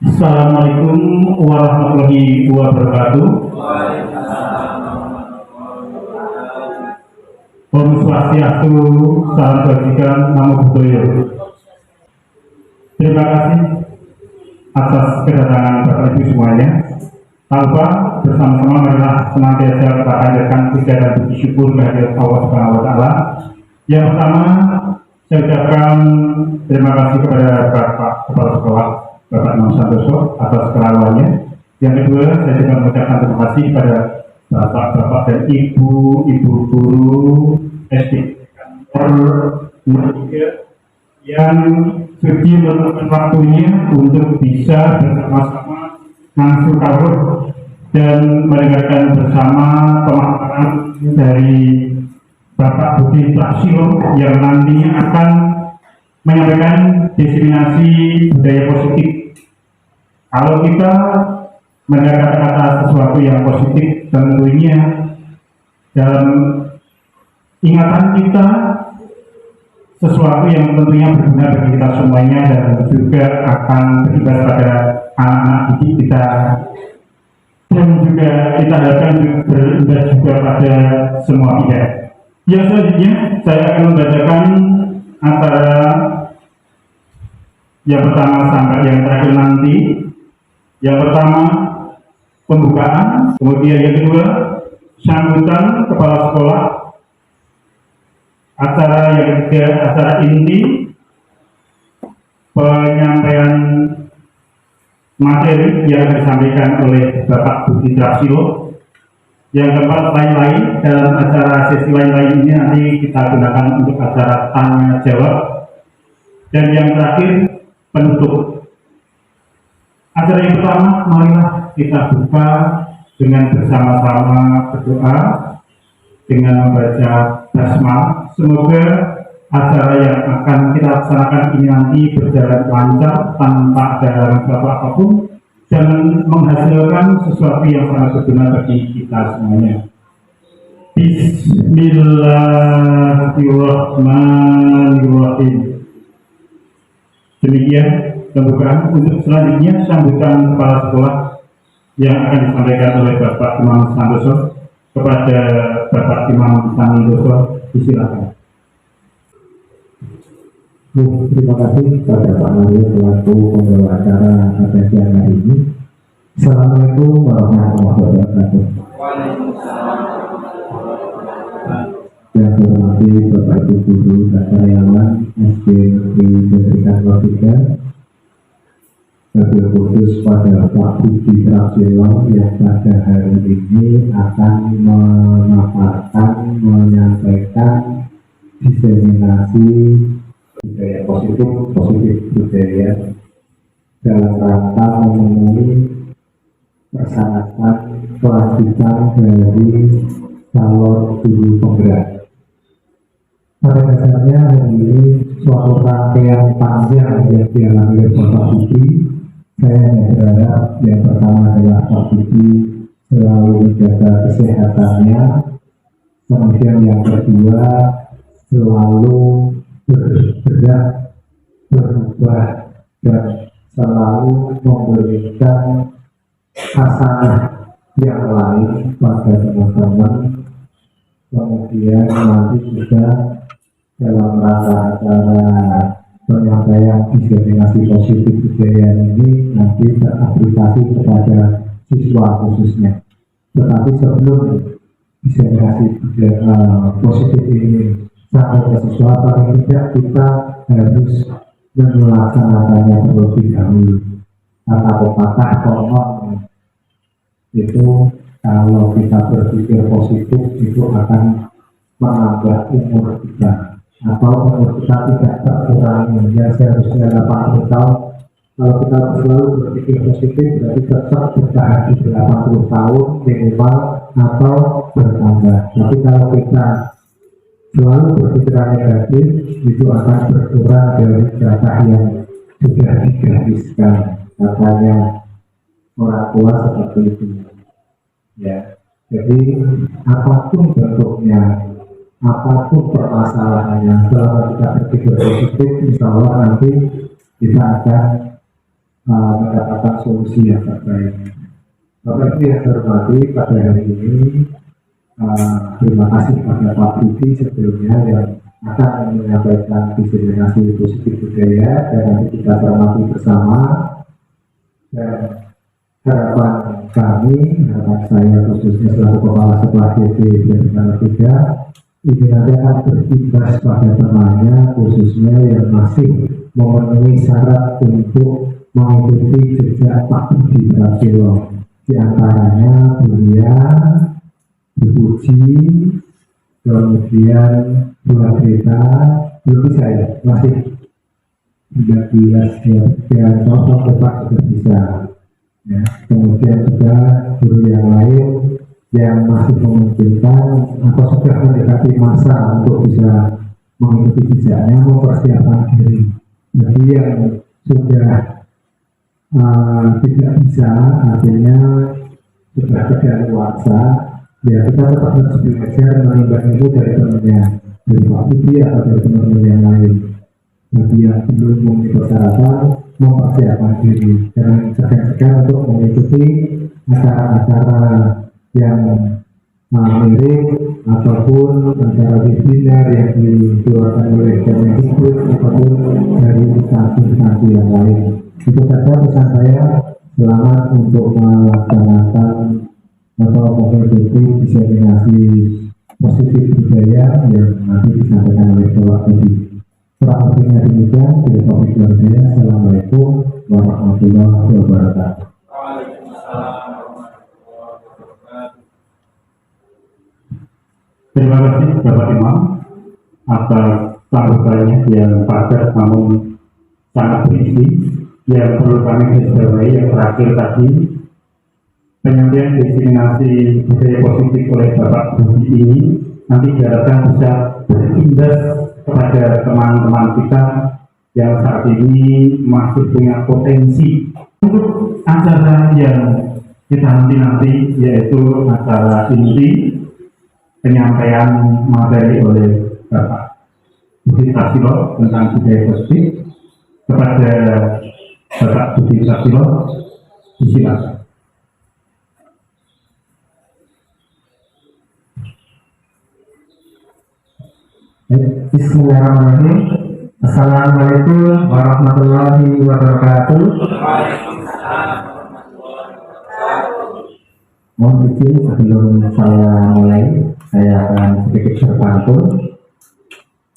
Assalamualaikum warahmatullahi wabarakatuh. Om Swastiastu, salam kebajikan, namo buddhaya. Terima kasih atas kedatangan Bapak Ibu semuanya. Tanpa bersama-sama marilah senantiasa kita hadirkan puja dan puji syukur kehadirat Allah Subhanahu wa taala. Yang pertama, saya ucapkan terima kasih kepada Bapak Kepala Sekolah Bapak Imam Santoso atas kerawaannya. Yang kedua, saya juga mengucapkan terima kasih kepada bapak-bapak dan ibu guru SD yang sudi meluangkan waktunya untuk bisa bersama-sama langsung taruh dan mendengarkan bersama pemaparan dari Bapak Budi Praksilo yang nantinya akan menyampaikan diseminasi budaya positif. Kalau kita mendengar kata-kata sesuatu yang positif, tentunya dalam ingatan kita sesuatu yang tentunya berguna bagi kita semuanya dan juga akan berimbas pada anak-anak didik kita, dan juga kita harapkan berimbas juga pada semua pihak. Yang selanjutnya saya akan membacakan antara yang pertama sampai yang terakhir nanti. Yang pertama pembukaan, kemudian yang kedua sambutan kepala sekolah, acara yang ketiga acara inti, penyampaian materi yang disampaikan oleh Bapak Budi Praksilo. Yang keempat lain-lain, dalam acara sesi lain-lain ini nanti kita gunakan untuk acara tanya jawab. Dan yang terakhir penutup. Acara yang pertama, marilah kita buka dengan bersama-sama berdoa dengan membaca basmalah. Semoga acara yang akan kita laksanakan ini nanti berjalan lancar tanpa ada halangan apapun dan menghasilkan sesuatu yang sangat berguna bagi kita semuanya. Bismillahirrahmanirrahim. Demikian pembukaan. Untuk selanjutnya sambutan kepala sekolah yang akan disampaikan oleh Bapak Imam Santoso. Kepada Bapak Imam Santoso, disilakan. Terima kasih kepada Pak Mario selaku pembawa acara pada siang hari ini. Assalamualaikum warahmatullahi wabarakatuh. Yang saya hormati Bapak Ibu guru dan karyawan SD Negeri Pendidikan Logika, wabil khusus pada Pak Budi Praksilo yang pada hari ini akan memaparkan, menyampaikan diseminasi budaya positif budaya dalam rangka memenuhi persyaratan kelanjutan dari calon guru penggerak. Pada dasarnya hari ini suatu rangkaian panjang yang dialami oleh Bapak Budi. Saya hanya berharap yang pertama adalah Pak Budi selalu menjaga kesehatannya, kemudian yang kedua selalu bergerak, berubah, dan selalu memberikan hasanah yang lain pada teman-teman. Kemudian nanti juga dalam rangka acara penyampaian diseminasi positif budaya ini nanti teraplikasi kepada siswa khususnya. Tetapi sebelum diseminasi budaya positif ini sampai ke siswa, paling tidak kita harus melaksanakannya terlebih dahulu. Karena pepatah konon itu kalau kita berpikir positif itu akan menambah umur kita, atau umur kita tidak terkurangi. Yang seharusnya 80 tahun, kalau kita selalu berpikir positif berarti tetap bertahan di 80 tahun minimal atau bertambah. Tapi kalau kita selalu berpikiran negatif, itu akan berkurang dari data yang sudah digariskan. Katanya orang tua seperti itu. Ya, jadi apapun bentuknya, apapun permasalahannya, selama kita berpikir positif, insya Allah nanti kita akan mendapatkan solusi yang terbaik. Bapak Ibu yang saya hormati, pada hari ini terima kasih kepada Pak Budi sebelumnya yang akan menyampaikan diseminasi positif budaya dan nanti kita cermati bersama. Dan harapan kami, harapan saya khususnya selaku kepala sekolah DP Bintang 3, ini nanti akan berimbas pada temannya khususnya yang masih memenuhi syarat untuk mengikuti jejak Pak Budi Prasetyo. Di antaranya kuliah, dipuji, kemudian bulan berita, belum bisa ya, masih 13 ya, contoh tepat sudah bisa. Ya, kemudian juga guru yang lain yang masih memungkinkan atau sudah mendekati masa untuk bisa mengikuti jejaknya, mempersiapkan diri. Bagi yang sudah tidak bisa, artinya sudah kedaluarsa, ya kita tetap harus belajar menimba ilmu dari temannya, dari Pak Budi atau dari teman-teman yang lain. Bagi yang belum memenuhi persyaratan, mempersiapkan diri dan segan-segan untuk mengikuti acara-acara yang mirip ataupun acara webinar yang dikeluarkan oleh Kemendikbud ataupun dari instansi-instansi yang lain. Itu saja pesan saya. Selamat untuk melaksanakan atau mengikuti diseminasi positif budaya yang nanti disampaikan oleh Bapak Budi. Kurang lebihnya demikian dari topik budaya. Assalamualaikum warahmatullahi wabarakatuh. Terima kasih Bapak Imam atas sambutannya yang padat namun sangat berisi. Yang perlu kami garisbawahi yang terakhir tadi, penyampaian diseminasi budaya positif oleh Bapak Budi ini nanti diharapkan bisa berimbas kepada teman-teman kita yang saat ini masih punya potensi untuk acara yang kita nanti yaitu acara inti penyampaian materi oleh Bapak Budi Prasetyo tentang budaya positif. Kepada Bapak Budi Prasetyo, disilakan. Bismillahirrahmanirrahim. Assalamualaikum warahmatullahi wabarakatuh. Mohon izin sebelum saya mulai, saya akan sedikit berpantun.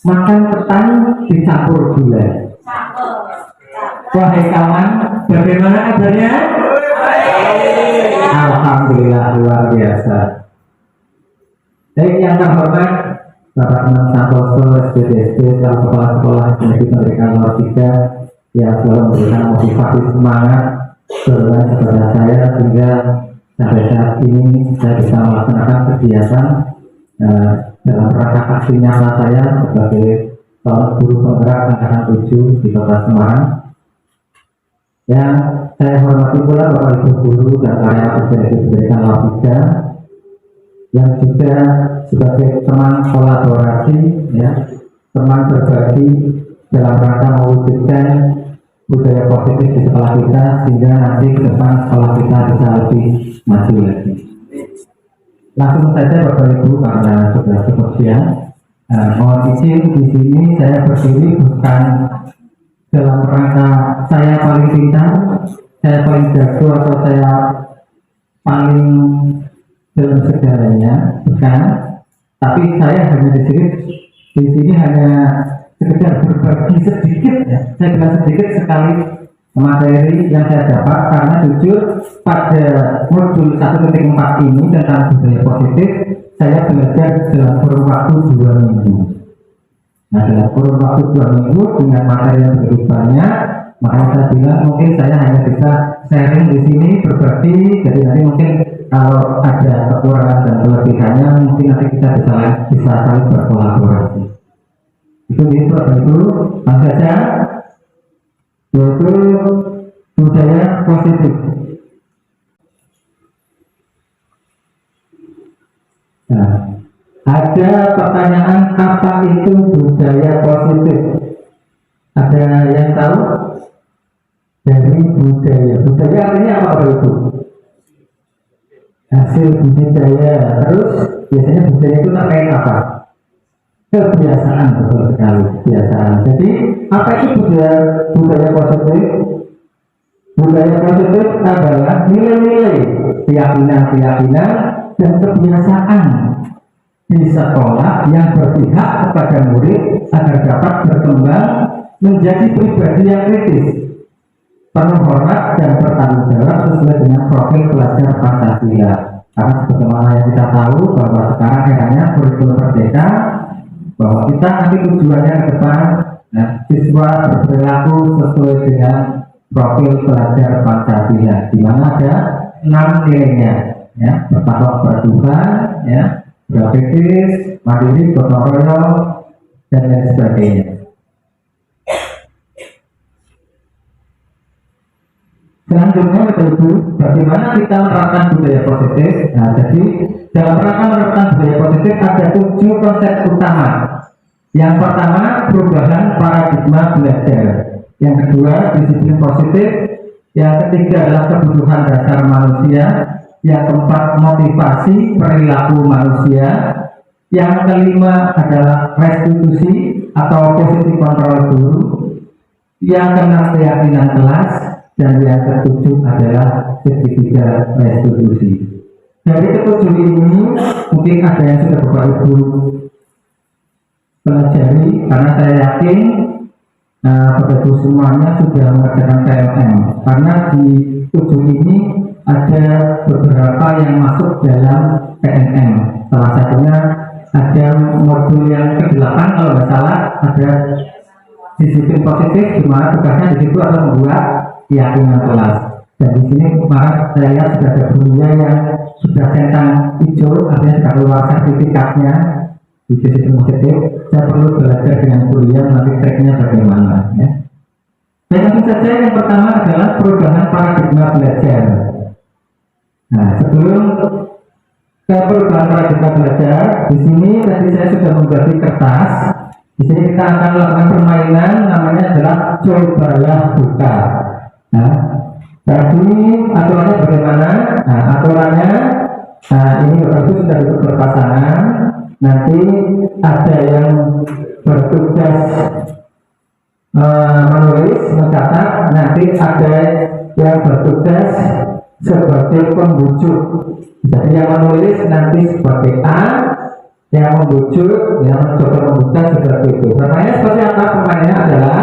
Makan ketan dicampur gula. Wahai kawan, bagaimana kabarnya? Alhamdulillah luar biasa. Baik, yang terhormat Bapak Imam Santoso, SPDSD, dan Kepala Sekolah Negeri Pendidikan Nomor 3 yang selalu memberikan motivasi semangat kepada saya sehingga sampai saat ini saya bisa melaksanakan kegiatan dalam rangka aksi nyata saya sebagai seorang guru penggerak angkatan 7 di Kota Semarang. Yang saya hormati pula Bapak Ibu guru dan karyawan SPDSD Pendidikan Nomor 3 yang juga sebagai teman kolaborasi, ya, teman berbagi dalam rangka mewujudkan budaya positif di sekolah kita sehingga nanti ke depan sekolah kita bisa lebih maju lagi. Langsung saja Bapak Ibu karena sudah cukup siang, mohon izin di sini saya berdiri bukan dalam rangka saya paling pintar, saya paling jago atau saya paling dalam segalanya, bukan. Tapi saya hanya di sini hanya sekedar berbagi sedikit, ya. Saya bilang sedikit sekali materi yang saya dapat karena jujur pada modul 1.4 ini tentang budaya positif saya belajar dalam kurun waktu 2 minggu. Nah, dalam kurun waktu 2 minggu dengan materi yang begitu banyak, makanya saya bilang mungkin saya hanya bisa sharing di sini berbagi. Jadi nanti mungkin kalau ada kekurangan dan kelebihannya mungkin nanti kita bisa saling berkolaborasi. Itu Bapak Ibu, langsung saja yaitu budaya positif. Nah, ada pertanyaan apa itu budaya positif? Ada yang tahu? dari budaya. Budaya artinya apa Bapak Ibu? Hasil budaya. Terus biasanya budaya itu terkait apa? Kebiasaan, betul sekali, kebiasaan. Jadi apa itu budaya positif? Budaya positif adalah nilai-nilai, keyakinan-keyakinan dan kebiasaan di sekolah yang berpihak kepada murid agar dapat berkembang menjadi pribadi yang kritis, penuh hormat dan bertanggung jawab sesuai dengan profil pelajar Pancasila. Karena sebagaimana yang kita tahu bahwa sekarang eranya kurikulum merdeka, bahwa kita nanti tujuannya ke depan, nah, siswa berperilaku sesuai dengan profil pelajar Pancasila, di mana ada 6 nilainya, ya, bertakwa kepada Tuhan, ya, berkritis, mandiri, gotong royong, dan lain sebagainya. Selanjutnya, Ibu, bagaimana kita menerapkan budaya positif? Nah, jadi dalam rangka menerapkan budaya positif ada 7 konsep utama. Yang pertama, perubahan paradigma belajar. Yang kedua, disiplin positif. Yang ketiga adalah kebutuhan dasar manusia. Yang keempat, motivasi perilaku manusia. Yang kelima adalah restitusi atau posisi kontrol guru. Yang keenam, keyakinan kelas. Dan yang ketujuh adalah segitiga restitusi. Dari ketujuh ini mungkin ada yang sudah Bapak Ibu pelajari, karena saya yakin Bapak Ibu semuanya sudah mengerjakan KLM. Karena di 7 ini ada beberapa yang masuk dalam KNM. Salah satunya ada modul yang ke-8 kalau nggak salah, ada disiplin positif, di mana tugasnya di situ adalah membuat keyakinan kelas. Dan di sini kemarin saya lihat sudah ada gurunya yang sudah centang hijau, artinya sudah keluar sertifikatnya di disiplin positif. Saya perlu belajar dengan kuliah nanti treknya bagaimana, ya. Dan langsung saja, yang pertama adalah perubahan paradigma belajar. Nah, sebelum ke perubahan paradigma belajar, di sini tadi saya sudah membagi kertas. Di sini kita akan melakukan permainan, namanya adalah cobalah buka. Nah, tadi aturannya bagaimana? Nah, aturannya, ini Bapak sudah duduk berpasangan. Nanti ada yang bertugas menulis, mencatat. Nanti ada yang bertugas sebagai pembujuk. Jadi yang menulis nanti sebagai A, yang membujuk, yang mencoba membuka seperti itu. Pertanyaannya seperti apa? Pertanyaannya adalah,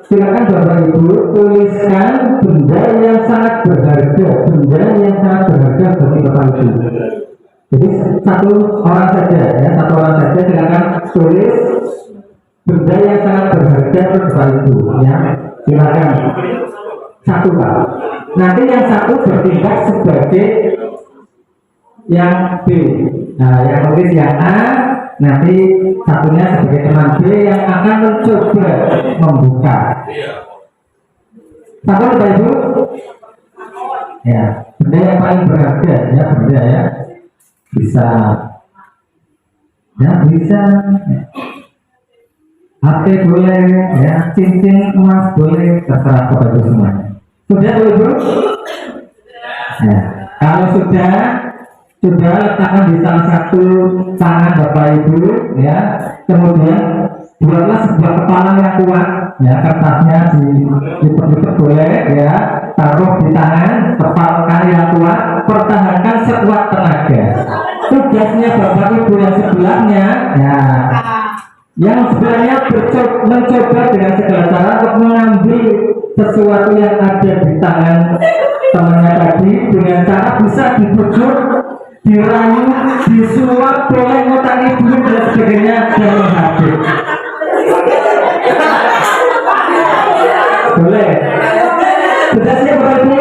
silakan Bapak Ibu tuliskan benda yang sangat berharga, benda yang sangat berharga bagi Bapak Ibu. Jadi satu orang saja, ya, satu orang saja silakan tulis benda yang sangat berharga bagi Bapak Ibu, ya. Silakan satu Pak. Nanti yang satu bertindak sebagai yang B. Nah, yang tulis yang A, nanti satunya sebagai teman B yang akan mencoba membuka. Satu Bapak Ibu, ya, benda yang paling berharga, ya, benda, ya, bisa, ya, bisa, ya. HP boleh, ya, cincin emas boleh, terserah Bapak Ibu semuanya. Sudah Bapak Ibu? Ya, kalau sudah letakkan di salah satu tangan Bapak Ibu, ya. Kemudian buatlah sebuah kepala yang kuat, ya, kertasnya dilipat-lipat boleh, ya, taruh di tangan, kepala yang kuat, pertahankan sekuat tenaga. Tugasnya Bapak Ibu yang sebelahnya, ya, yang sebelahnya mencoba dengan segala cara untuk mengambil sesuatu yang ada di tangan temannya tadi dengan cara bisa dibujuk, dirayu, disuap, boleh ngotangi dulu dan sebagainya, dan menghabis. Boleh. Sudah siap Bapak Ibu?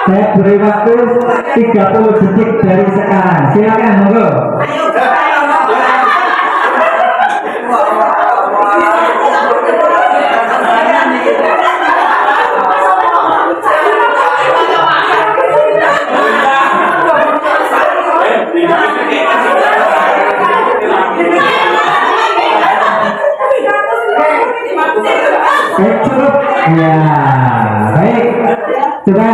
Saya beri waktu 30 detik dari sekarang. Silakan, monggo. Cukup, ya. Coba.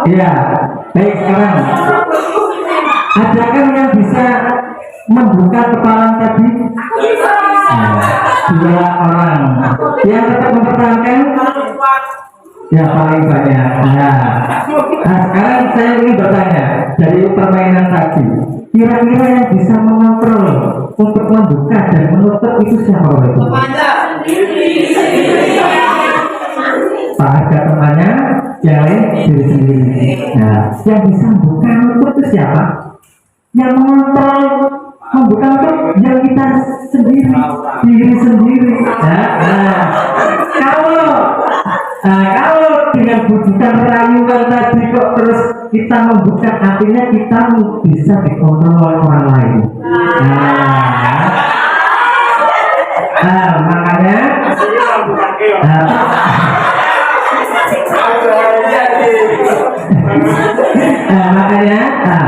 Iya, baik sekarang. Adakah yang bisa membuka kepala tadi? Dua orang. Yang tetap mempertahankan? Ya paling banyak. Nah sekarang saya ingin bertanya dari permainan tadi. Kira-kira yang bisa mengontrol untuk membuka dan menutup itu siapa Bapak Ibu? Pak ada temannya, yang lain diri sendiri. Nah, yang bisa membuka menutup itu siapa? Yang mengontrol membuka menutup yang kita sendiri, diri sendiri. Kalau dengan bujukan rayuan tadi kok terus kita membuka, artinya kita bisa dikontrol oleh orang lain. Makanya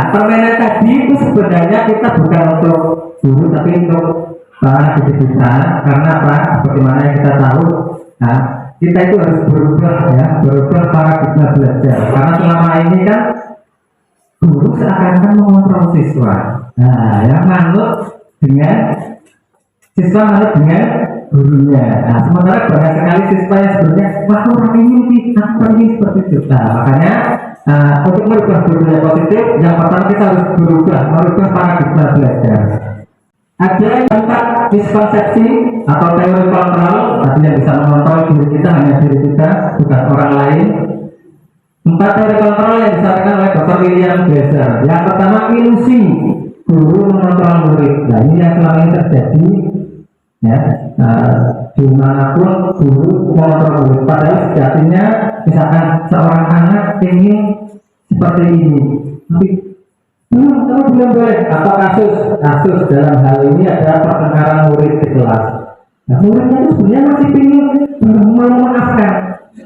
permainan tadi itu sebenarnya kita bukan untuk guru tapi untuk para didik kita, karena apa? Sebagaimana yang kita tahu, kita itu harus berubah ya, berubah paradigma belajar. Karena selama ini kan guru seakan-akan mengontrol siswa. Yang manut dengan siswa manut dengan gurunya. Sementara banyak sekali siswa yang sebenarnya waktu orang ini seperti itu. Makanya untuk merubah budaya positif, yang pertama kita harus merubah paradigma belajar. Ada 4 miskonsepsi atau teori kontrol, artinya bisa mengontrol diri kita, hanya diri kita, bukan orang lain. 4 teori kontrol yang disampaikan oleh Dr. William Glasser. Yang pertama, ilusi guru mengontrol murid. Nah ini yang selama ini terjadi ya, dimanapun guru mengontrol murid. Padahal sejatinya misalkan seorang anak ingin seperti ini, tapi belum boleh. Atau kasus dalam hal ini ada pertengkaran murid di kelas. Nah muridnya itu sebenarnya masih ingin memaafkan.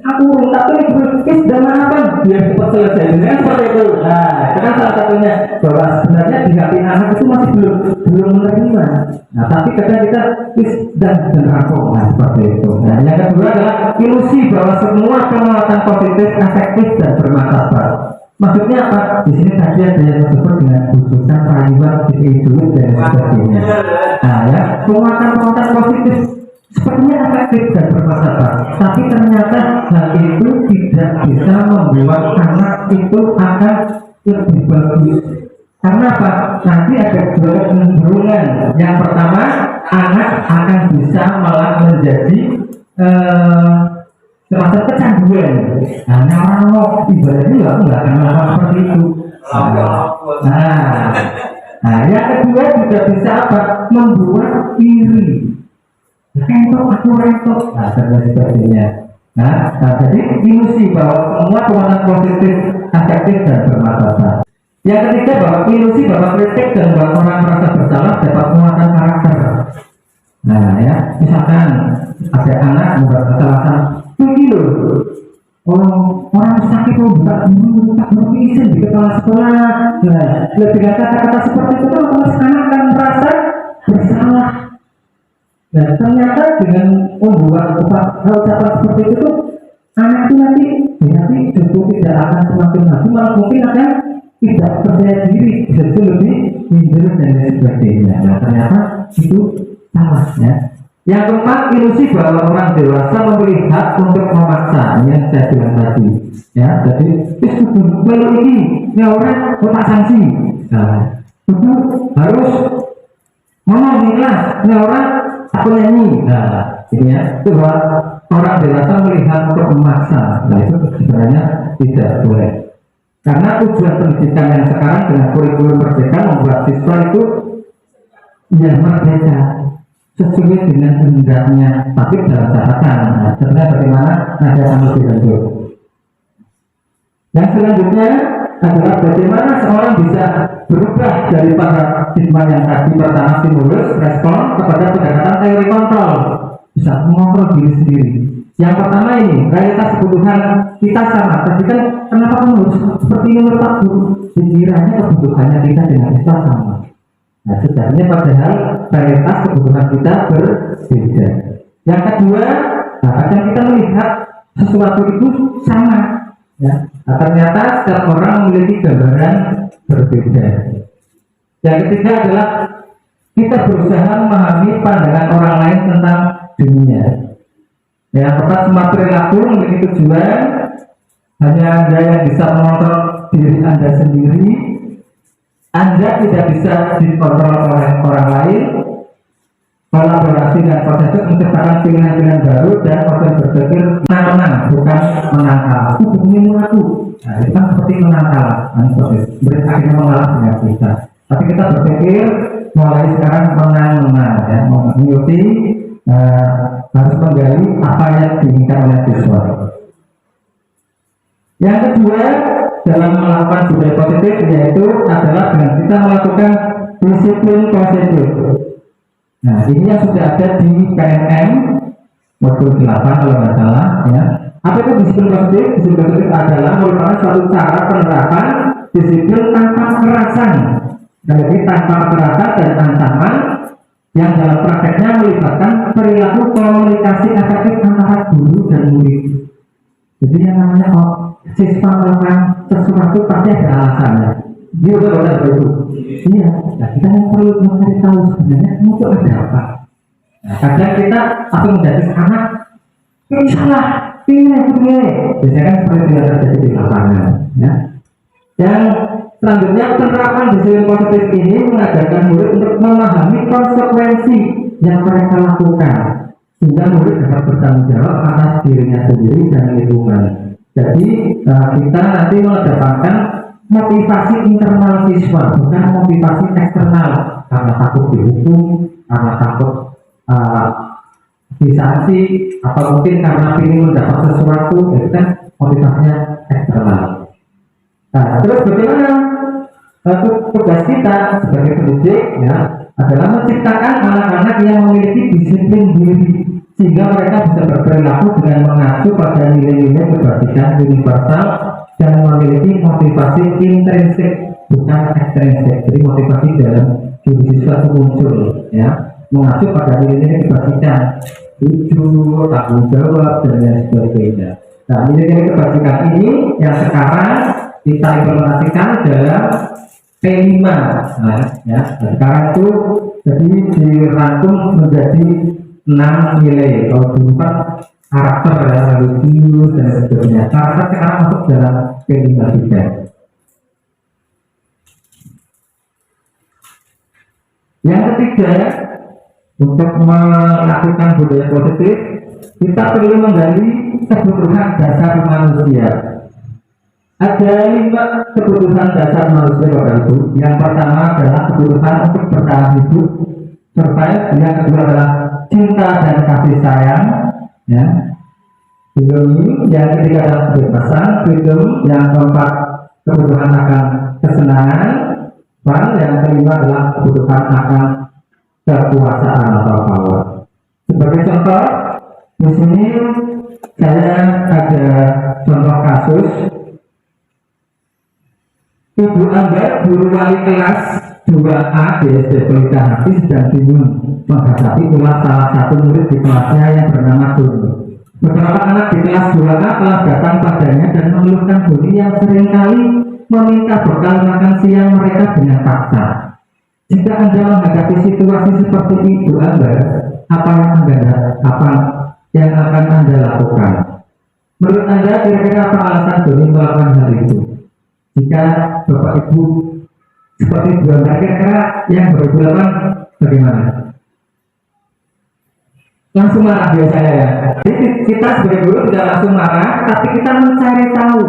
Aku tapi sudah maafkan, biar cepat selesai. Dengan seperti itu. Itu kan salah satunya bahwa sebenarnya di hati anak itu masih belum menerima. Nah tapi kadang kita dan aku seperti itu. Nah yang kedua adalah ilusi bahwa semua penguatan positif efektif dan bermanfaat. Maksudnya apa? Di sini tadi ada yang disebut dengan bujukan rayuan, duit dan sebagainya. Ya, penguatan positif sepertinya efektif dan bermanfaat, tapi ternyata hal itu tidak bisa membuat anak itu akan lebih bagus. Karena apa? Nanti ada 2 kecenderungan. Yang pertama, anak akan bisa malah menjadi semacam kecanduan. Orang mau ibaratnya nggak akan melakukan seperti itu. Yang kedua juga bisa apa? Membuat iri. Aku reto. Dan sebagainya. Jadi ilusi bahwa semua penguatan positif, efektif dan bermanfaat. Yang ketiga bahwa ilusi bahwa kritik dan bahwa orang merasa bersalah dapat menguatkan karakter. Misalkan ada anak membuat kesalahan. Orang sakit tak izin di kepala sekolah. Lebih kata-kata seperti itu anak akan merasa bersalah. Dan ternyata dengan membuat ucapan seperti itu anak itu nanti justru tidak akan semakin maju, malah mungkin akan tidak percaya diri, justru lebih minder dan sebagainya. Ternyata itu salah ya. Yang keempat, ilusi bahwa orang dewasa memiliki hak untuk memaksa, yang saya bilang tadi. Ya, jadi kalau ini orang tak sanksi, itu harus ngomong di kelas, orang aku nyanyi. Ini ya, itu bahwa orang dewasa melihat untuk memaksa. Itu sebenarnya tidak boleh. Karena tujuan pendidikan yang sekarang dengan kurikulum merdeka membuat siswa itu merdeka sesuai dengan kehendaknya, tapi dalam catatan. Sebenarnya bagaimana ada lebih lanjut. Yang selanjutnya adalah bagaimana seorang bisa berubah dari paradigma yang tadi pertama stimulus respon kepada pendekatan teori kontrol, bisa mengontrol diri sendiri. Yang pertama ini realitas kebutuhan kita sama. Tadi kan kenapa kamu harus seperti ini menurut aku? Pikirannya kebutuhannya kita dengan kita sama. Sebenarnya padahal realitas kebutuhan kita berbeda. Yang kedua Nah, kadang kita melihat sesuatu itu sama, ya. Nah, ternyata setiap orang memiliki gambaran berbeda. Yang ketiga adalah kita berusaha memahami pandangan orang lain tentang dunia. Ya, tepat semua perilaku memiliki tujuan. Hanya Anda yang bisa mengontrol diri Anda sendiri. Anda tidak bisa dikontrol oleh orang lain. Kolaborasi dan proses menciptakan pilihan-pilihan baru dan proses berpikir menang-menang, bukan menangkal. Itu bunyi aku. Nah, itu kan seperti menangkal. Mereka akhirnya mengalah dengan kita. Tapi kita berpikir mulai sekarang menang-menang, ya, mengikuti harus menggali apa yang diinginkan oleh siswa. Yang kedua dalam melakukan budaya positif yaitu adalah dengan kita melakukan disiplin positif. Nah, ini yang sudah ada di KNM modul 8 kalau nggak salah, ya. Apa itu disiplin positif? Disiplin positif adalah merupakan suatu cara penerapan disiplin tanpa kekerasan. Jadi tanpa kekerasan dan ancaman yang dalam prakteknya melibatkan perilaku komunikasi efektif antara guru dan murid. Jadi yang namanya siswa melakukan sesuatu pasti ada alasannya. Dia udah benar itu. Iya. Nah, kita yang perlu mencari tahu sebenarnya untuk ada apa. Nah, kadang kita langsung menjadi anak ini salah, ini. Biasanya kan seperti yang terjadi di lapangan. Ya. Dan selanjutnya penerapan disiplin positif ini mengajarkan murid untuk memahami konsekuensi yang mereka lakukan sehingga murid dapat bertanggung jawab atas dirinya sendiri dan lingkungan. Jadi kita nanti mengedepankan motivasi internal siswa, bukan motivasi eksternal karena takut dihukum, karena takut disanksi, atau mungkin karena ingin mendapat sesuatu. Itu kan motivasinya eksternal. Nah, terus bagaimana tugas kita sebagai pendidik, ya, adalah menciptakan anak-anak yang memiliki disiplin diri sehingga mereka bisa berperilaku dengan mengacu pada nilai-nilai kebajikan universal dan memiliki motivasi intrinsik bukan ekstrinsik. Jadi motivasi dalam diri siswa itu muncul, ya, mengacu pada nilai-nilai kebajikan, jujur, tanggung jawab dan lain sebagainya. Nah, nilai-nilai kebajikan ini yang sekarang kita implementasikan dalam P5. Nah, ya, sekarang itu jadi dirangkum menjadi 6 nilai. Kalau dulu kan karakter, ya, religius dan sebagainya. Karakter sekarang masuk dalam P5 juga. Yang ketiga, untuk melakukan budaya positif, kita perlu menggali kebutuhan dasar manusia. Ada 5 kebutuhan dasar manusia, Bapak Ibu. Yang pertama adalah kebutuhan untuk bertahan hidup, survive. Yang kedua adalah cinta dan kasih sayang, ya. Belum. Yang ketiga adalah kebebasan, freedom. Yang keempat kebutuhan akan kesenangan, fun. Yang kelima adalah kebutuhan akan kekuasaan atau power. Sebagai contoh, di sini saya ada contoh kasus. Ibu Angga, guru wali kelas 2A di SD Pelita Hati, sedang bingung menghadapi ulah salah satu murid di kelasnya yang bernama Doni. Beberapa anak di kelas 2A telah datang padanya dan mengeluhkan Doni yang seringkali meminta bekal makan siang mereka dengan paksa. Jika Anda menghadapi situasi seperti itu, apa yang akan Anda lakukan? Menurut Anda, kira-kira apa alasan Doni melakukan hal itu? Jika Bapak Ibu seperti Bu Anda, kira-kira yang Bapak Ibu lakukan bagaimana? Langsung marah biasanya, ya. Jadi kita sebagai guru tidak langsung marah, tapi kita mencari tahu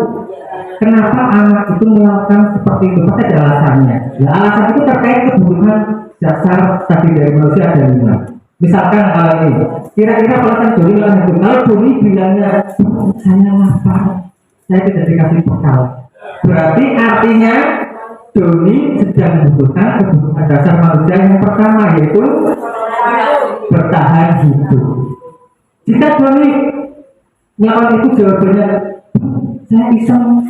kenapa anak itu melakukan seperti itu. Pasti ada alasannya. Nah, alasan itu terkait kebutuhan dasar tadi dari manusia ada 5. Misalkan kalau ini, kira-kira alasan Doni melakukan itu. Kalau Doni bilangnya saya lapar, saya tidak dikasih bekal, berarti artinya Doni sedang membutuhkan kebutuhan dasar manusia yang pertama, yaitu bertahan hidup. Jika Doni melakukan itu, jawabannya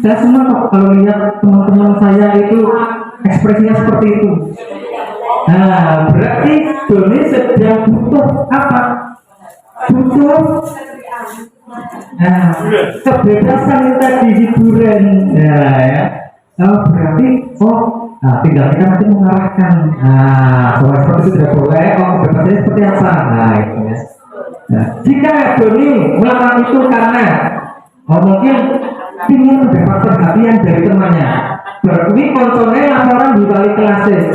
saya senang kok kalau lihat teman-teman saya itu ekspresinya seperti itu. Nah, berarti Doni sedang butuh apa? Butuh Nah, kebebasan itu tadi hiburan, ya. Berarti, tinggal kita nanti mengarahkan, bahwa seperti itu tidak boleh, kebebasannya seperti apa, itu ya. Nah, jika Doni melakukan itu karena, mungkin ingin mendapat perhatian dari temannya, berarti konsolnya laporan di wali kelasnya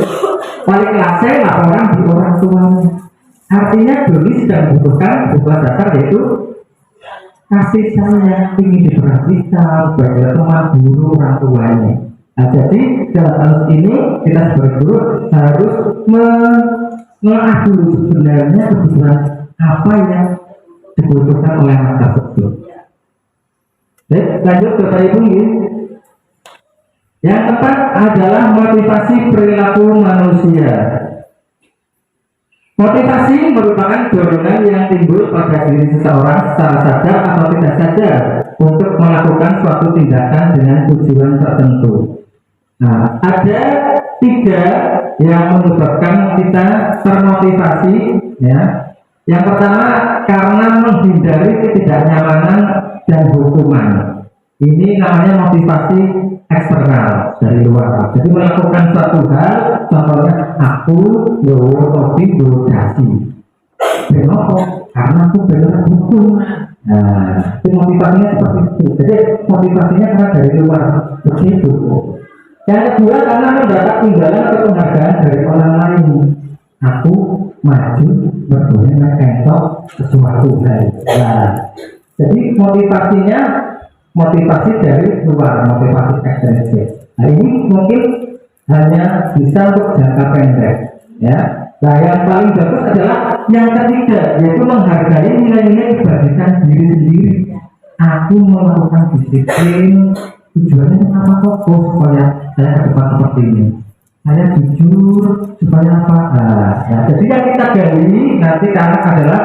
laporan di orang tuanya. Artinya Doni sedang membutuhkan sebuah dasar yaitu kasih sayang, ingin diperhatikan baik teman, guru, orang tuanya. Nah, jadi dalam hal ini kita sebagai guru harus mengalah dulu sebenarnya kebutuhan apa yang dibutuhkan oleh anak tersebut. Baik, lanjut Bapak Ibu ini. Yang keempat adalah motivasi perilaku manusia. Motivasi merupakan dorongan yang timbul pada diri seseorang secara sadar atau tidak sadar untuk melakukan suatu tindakan dengan tujuan tertentu. Nah, ada 3 yang menyebabkan kita termotivasi, ya. Yang pertama karena menghindari ketidaknyamanan dan hukuman. Ini namanya motivasi eksternal dari luar. Jadi melakukan suatu hal, contohnya aku dasi. Kenapa? Karena aku belajar hukum. Nah, itu motivasinya seperti itu. Jadi motivasinya karena dari luar begitu. Yang kedua karena mendapat imbalan atau penghargaan dari orang lain. Aku maju berguna mengentok sesuatu hal. Nah, jadi motivasi dari luar, motivasi ekstrinsik. Nah, ini mungkin hanya bisa untuk jangka pendek, ya. Nah, yang paling bagus adalah yang ketiga, yaitu menghargai nilai-nilai kebaikan diri sendiri. Aku melakukan disiplin, tujuannya apa kok? Supaya saya ke depan seperti ini. Saya jujur supaya apa? Nah, jadi yang kita gali nanti karena adalah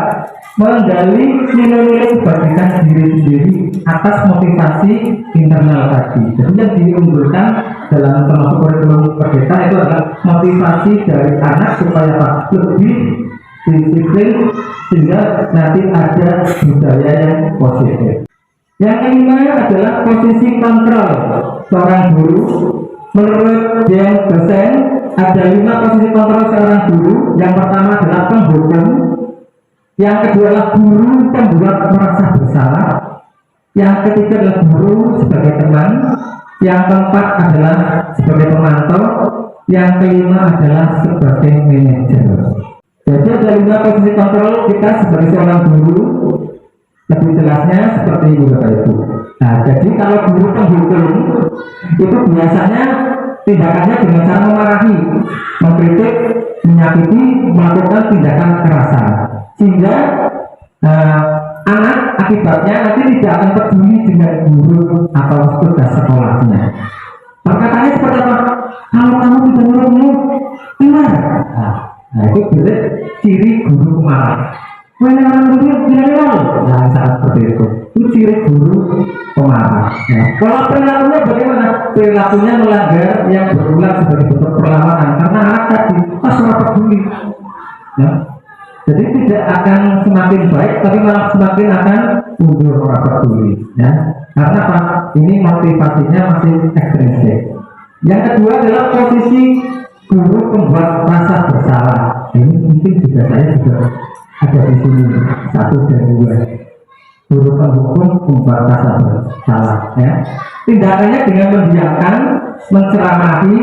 menggali nilai-nilai kebaikan diri sendiri atas motivasi internal tadi. Jadi yang diunggulkan dalam termasuk kurikulum Merdeka itu adalah motivasi dari anak supaya apa? Lebih disiplin sehingga nanti ada budaya yang positif. Yang kelima adalah posisi kontrol seorang guru. Menurut James Dosen ada 5 posisi kontrol seorang guru. Yang pertama adalah penghukum. Yang kedua adalah guru pembuat merasa bersalah. Yang ketiga adalah guru sebagai teman. Yang keempat adalah sebagai pemantau. Yang kelima adalah sebagai manajer. Jadi ada 5 posisi kontrol kita sebagai seorang guru. Lebih jelasnya seperti ini Bapak Ibu. Nah, jadi kalau guru penghukum itu biasanya tindakannya dengan cara memarahi, mengkritik, menyakiti, melakukan tindakan kekerasan. Sehingga anak akibatnya nanti tidak akan peduli dengan guru atau tugas sekolahnya. Perkataannya seperti apa? Kalau kamu tidak menurut keluar. Nah, itu berarti ciri guru pemarah. Nah, saat seperti itu ciri guru pemarah. Ya. Kalau perilakunya bagaimana? Perilakunya melanggar yang berulang sebagai bentuk perlawanan karena anak tadi sangat peduli. Ya. Jadi tidak akan semakin baik, tapi malah semakin akan mundur orang peduli. Ya. Karena apa? Ini motivasinya masih ekstrinsik. Yang kedua adalah posisi guru pembuat rasa bersalah. Ini mungkin juga saya juga ada di sini 1 dan 2. Guru penghukum membuat rasa bersalah, ya. Tindakannya dengan mendiamkan, menceramahi,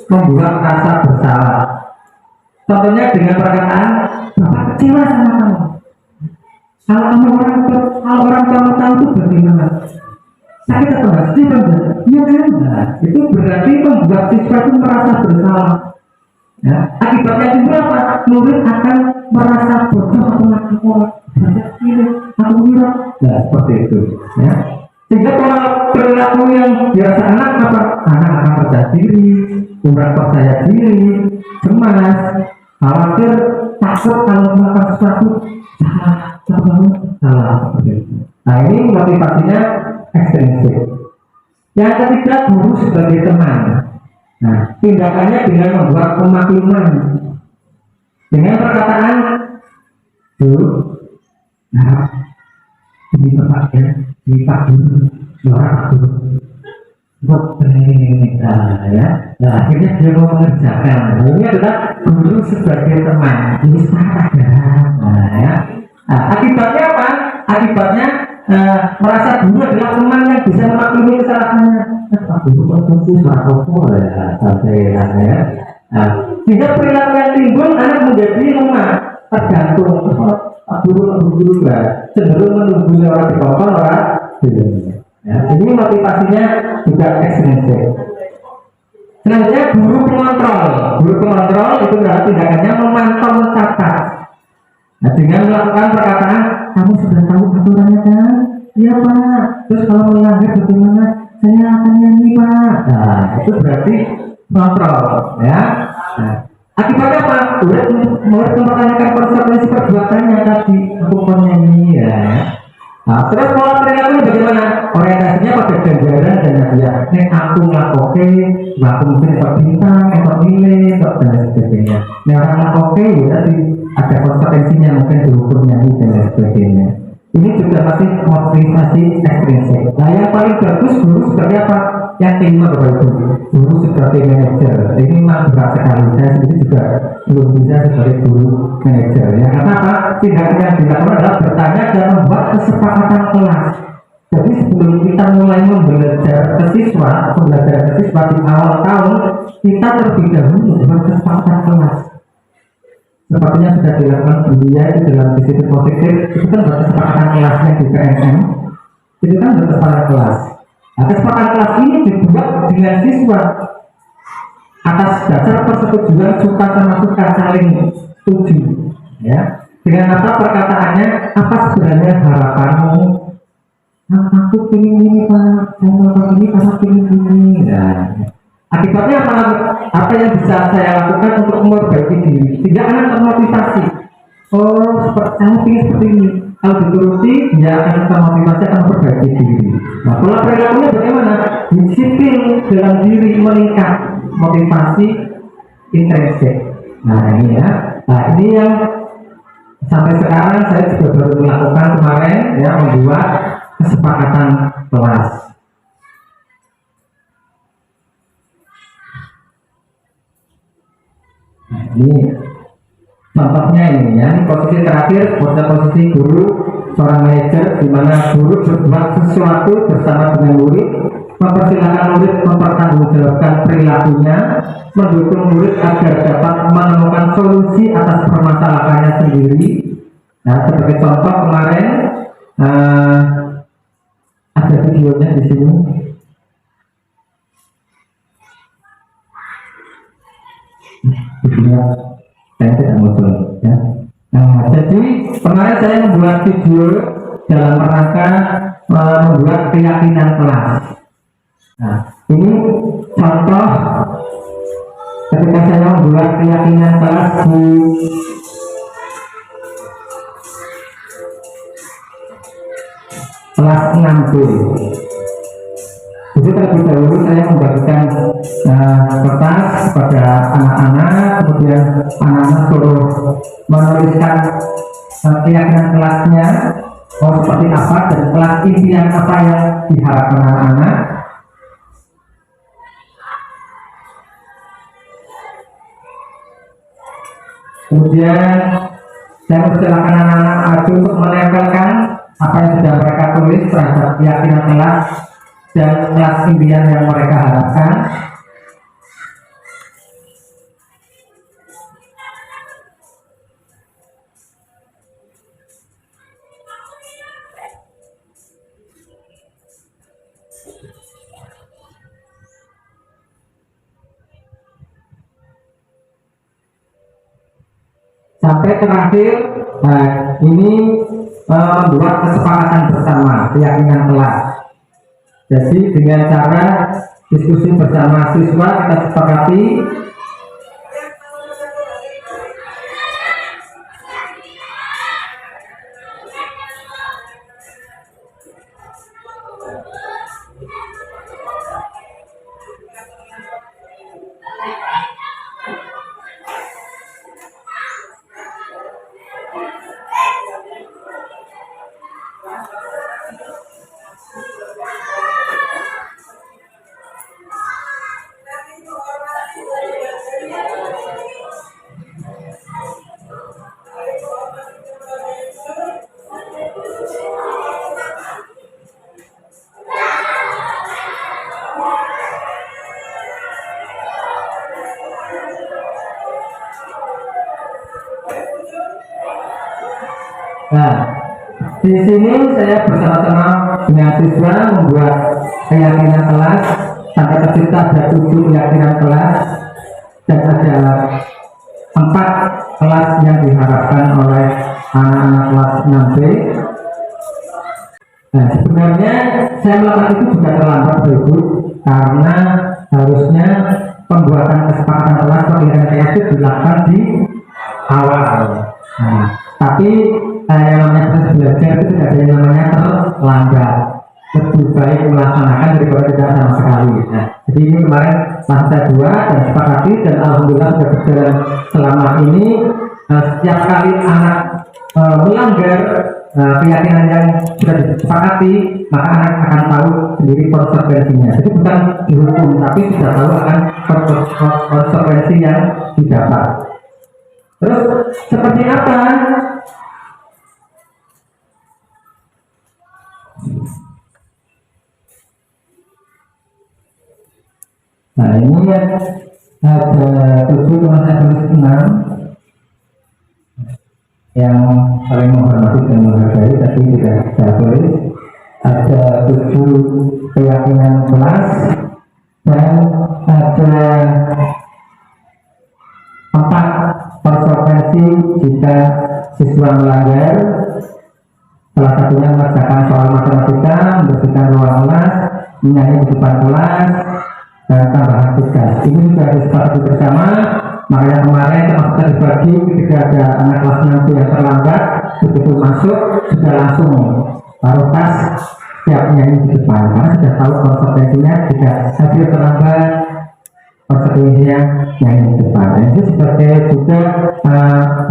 membuat rasa bersalah. Contohnya dengan perkataan, Bapak kecewa sama kamu. Kalau orang tua tahu itu bagaimana? Sakit atau enggak sih, iya kan? Nah, itu berarti membuat siswa itu merasa bersalah. Ya, akibatnya juga apa? Murid akan merasa bodoh atau nakal. Aku kira, nah seperti itu. Ya. Sehingga kalau perilaku yang biasa anak apa? Anak akan percaya diri, kurang percaya diri, cemas, khawatir, takut kalau melakukan sesuatu salah seperti itu. Nah ini motivasinya ekstrinsik. Yang ketiga, guru sebagai teman. Nah, tindakannya dengan membuat pemakluman dengan perkataan, nah, Ini Bapak ya, ini Pak Guru, Pak Guru. Buat ya. Nah, akhirnya dia mau mengerjakan. Nah, ini adalah guru sebagai teman. Ini sangat ada. Nah, ya. Nah, akibatnya apa? Akibatnya merasa guru adalah teman yang bisa memaklumi kesalahannya. Pak Guru konsumsi rokok ya, sampai ya. Nah, sehingga perilaku yang timbul anak menjadi lemah, tergantung. Pak Guru lah, cenderung menunggu orang dikontrol orang. Ya, ini motivasinya juga ekstrinsik. Selanjutnya guru pengontrol. Guru pengontrol itu berarti tindakannya memantau, mencatat. Nah, dengan melakukan perkataan, kamu sudah tahu aturannya kan? Iya Pak. Terus kalau melanggar bagaimana? Saya akan nyanyi Pak. Nah, itu berarti kontrol, ya. Nah, akibatnya apa? Murid mempertanyakan konsekuensi perbuatannya tadi. Aku mau nyanyi ya. Nah, terus pola perilakunya bagaimana? Orientasinya pada ganjaran dan hadiah. Nek aku ngelakoke, aku mungkin untuk bintang, untuk nilai, untuk dan lain sebagainya. Nek orang ngelakoke, ya tadi ada konsekuensinya, mungkin dihukum nyanyi dan lain sebagainya. Ini juga masih motivasi ekstrinsik. Nah, yang paling bagus guru seperti apa? Yang kelima Bapak Ibu, guru sebagai manajer. Ini memang berat sekali. Saya sendiri juga belum bisa sebagai guru manajer. Ya, karena apa? Tindakan yang dilakukan adalah bertanya dan membuat kesepakatan kelas. Jadi sebelum kita mulai membelajar ke siswa di awal tahun, kita terlebih dahulu membuat kesepakatan kelas. Sepertinya sudah dilakukan dunia itu dalam disiplin positif, itu kan kesepakatan kelasnya di PNM, itu kan kesepakatan kelas. Nah, kesepakatan kelas ini dibuat dengan siswa atas dasar persetujuan suka sama suka, saling setuju, ya. Dengan apa perkataannya, apa sebenarnya harapanmu? Nah, aku ingin ini Pak, saya mau ini karena ingin ini. Nah, akibatnya apa yang bisa saya lakukan untuk memperbaiki diri? Sehingga anak termotivasi. Oh, kamu ingin seperti ini. Kalau dituruti, dia akan termotivasi akan memperbaiki diri. Nah, pola perilakunya bagaimana? Disiplin dalam diri meningkat, motivasi intrinsik. Nah, ini ya. Nah, ini yang sampai sekarang saya juga baru melakukan kemarin, ya, membuat kesepakatan kelas. Nah, ini contohnya ini ya, ini posisi terakhir, posisi guru seorang manajer di mana guru berbuat sesuatu bersama dengan murid, mempersilahkan murid mempertanggungjawabkan perilakunya, mendukung murid agar dapat menemukan solusi atas permasalahannya sendiri. Nah, sebagai contoh kemarin ada videonya di sini. Videonya saya tidak muncul ya. Nah, jadi kemarin saya membuat video dalam rangka membuat keyakinan kelas. Nah, ini contoh ketika saya membuat keyakinan kelas di kelas 6B. Jadi terlebih dahulu saya membagikan kertas kepada anak-anak, kemudian anak-anak suruh menuliskan keyakinan kelasnya, seperti apa dan kelas impian apa yang diharapkan anak-anak. Kemudian saya mempersilahkan anak-anak untuk menempelkan apa yang sudah mereka tulis terhadap keyakinan kelas dan kelas impian yang mereka harapkan. Sampai terakhir, ini membuat kesepakatan bersama keyakinan kelas. Jadi dengan cara diskusi bersama siswa kita sepakati Nah, di sini saya bersama-sama dengan siswa membuat keyakinan kelas sampai tercipta ada 7 keyakinan kelas dan ada 4 kelas yang diharapkan oleh anak-anak kelas 6B. Nah, sebenarnya saya melakukan itu juga terlambat Ibu, karena harusnya pembuatan kesepakatan kelas pemilihan kelas itu dilakukan di awal. Nah, tapi yang namanya proses belajar itu tidak ada yang namanya terlambat. Lebih baik melaksanakan daripada tidak sama sekali. Nah, jadi ini kemarin masa 2 dan sepakati dan alhamdulillah sudah berjalan selama ini. Setiap kali anak melanggar keyakinan yang sudah disepakati, maka anak akan tahu sendiri konsekuensinya. Jadi bukan dihukum, tapi sudah tahu akan konsekuensi yang didapat. Terus seperti apa? Nah, ini ada 7 teman saya tulis 6 yang saling menghormati dan menghargai, tapi tidak saya tulis. Ada 7 keyakinan kelas dan ada 4 konsekuensi jika siswa melanggar. Salah satunya mengerjakan soal matematika, membersihkan ruang kelas, menyanyi di depan kelas, dan tambahan tugas. Ini sudah disepakati bersama. Makanya kemarin termasuk dibagi ketika ada anak kelas 6 yang terlambat, begitu masuk sudah langsung taruh tas siap nyanyi di depan, karena sudah tahu konsekuensinya jika hasil terlambat, konsekuensinya nyanyi di depan. Dan itu sebagai juga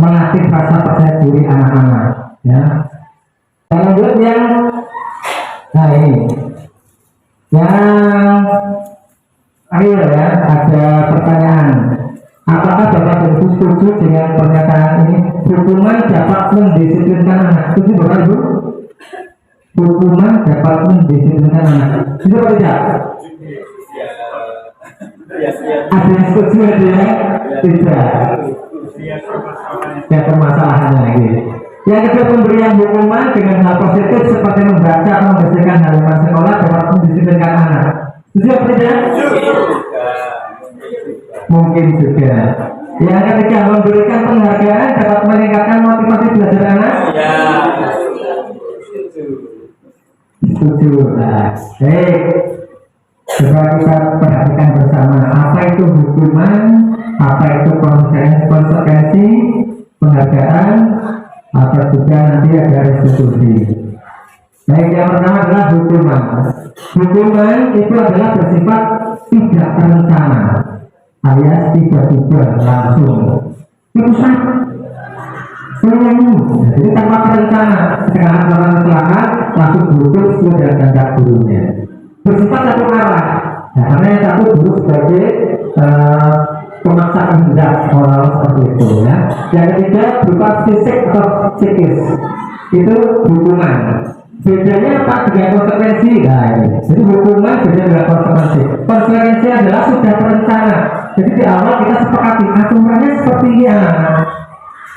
melatih rasa percaya diri anak-anak. Ya. Dan lanjut yang ini yang akhir ya, ada pertanyaan. Apakah Bapak Ibu setuju dengan pernyataan ini? Hukuman dapat mendisiplinkan anak. Setuju Bapak Ibu? Hukuman dapat mendisiplinkan anak. Setuju apa tidak? Ada yang setuju, ada yang tidak. Ya, permasalahannya lagi. Yang kedua, pemberian hukuman dengan hal positif seperti membaca atau membersihkan halaman sekolah dapat mendisiplinkan anak. Setuju apa tidak? Mungkin juga. Yang ketiga, memberikan penghargaan dapat meningkatkan motivasi belajar anak. Ya. Setuju. Nah, coba kita perhatikan bersama apa itu hukuman, apa itu konsekuensi, penghargaan, atau juga nanti ada restitusi. Baik, yang pertama adalah hukuman. Hukuman itu adalah bersifat tidak terencana, alias tiba-tiba langsung. Itu sama. Jadi tanpa terencana, sekarang melakukan kesalahan langsung berhukum sesuai dengan kehendak gurunya. Bersifat satu arah. Nah, karena yang satu guru sebagai pemaksaan hendak moral seperti itu ya. Yang ketiga berupa fisik atau psikis, itu hukuman. Bedanya apa dengan konsekuensi? Nah, ini. Jadi hukuman beda dengan konsekuensi. Konsekuensi adalah sudah terencana. Jadi di awal kita sepakati aturannya seperti ini.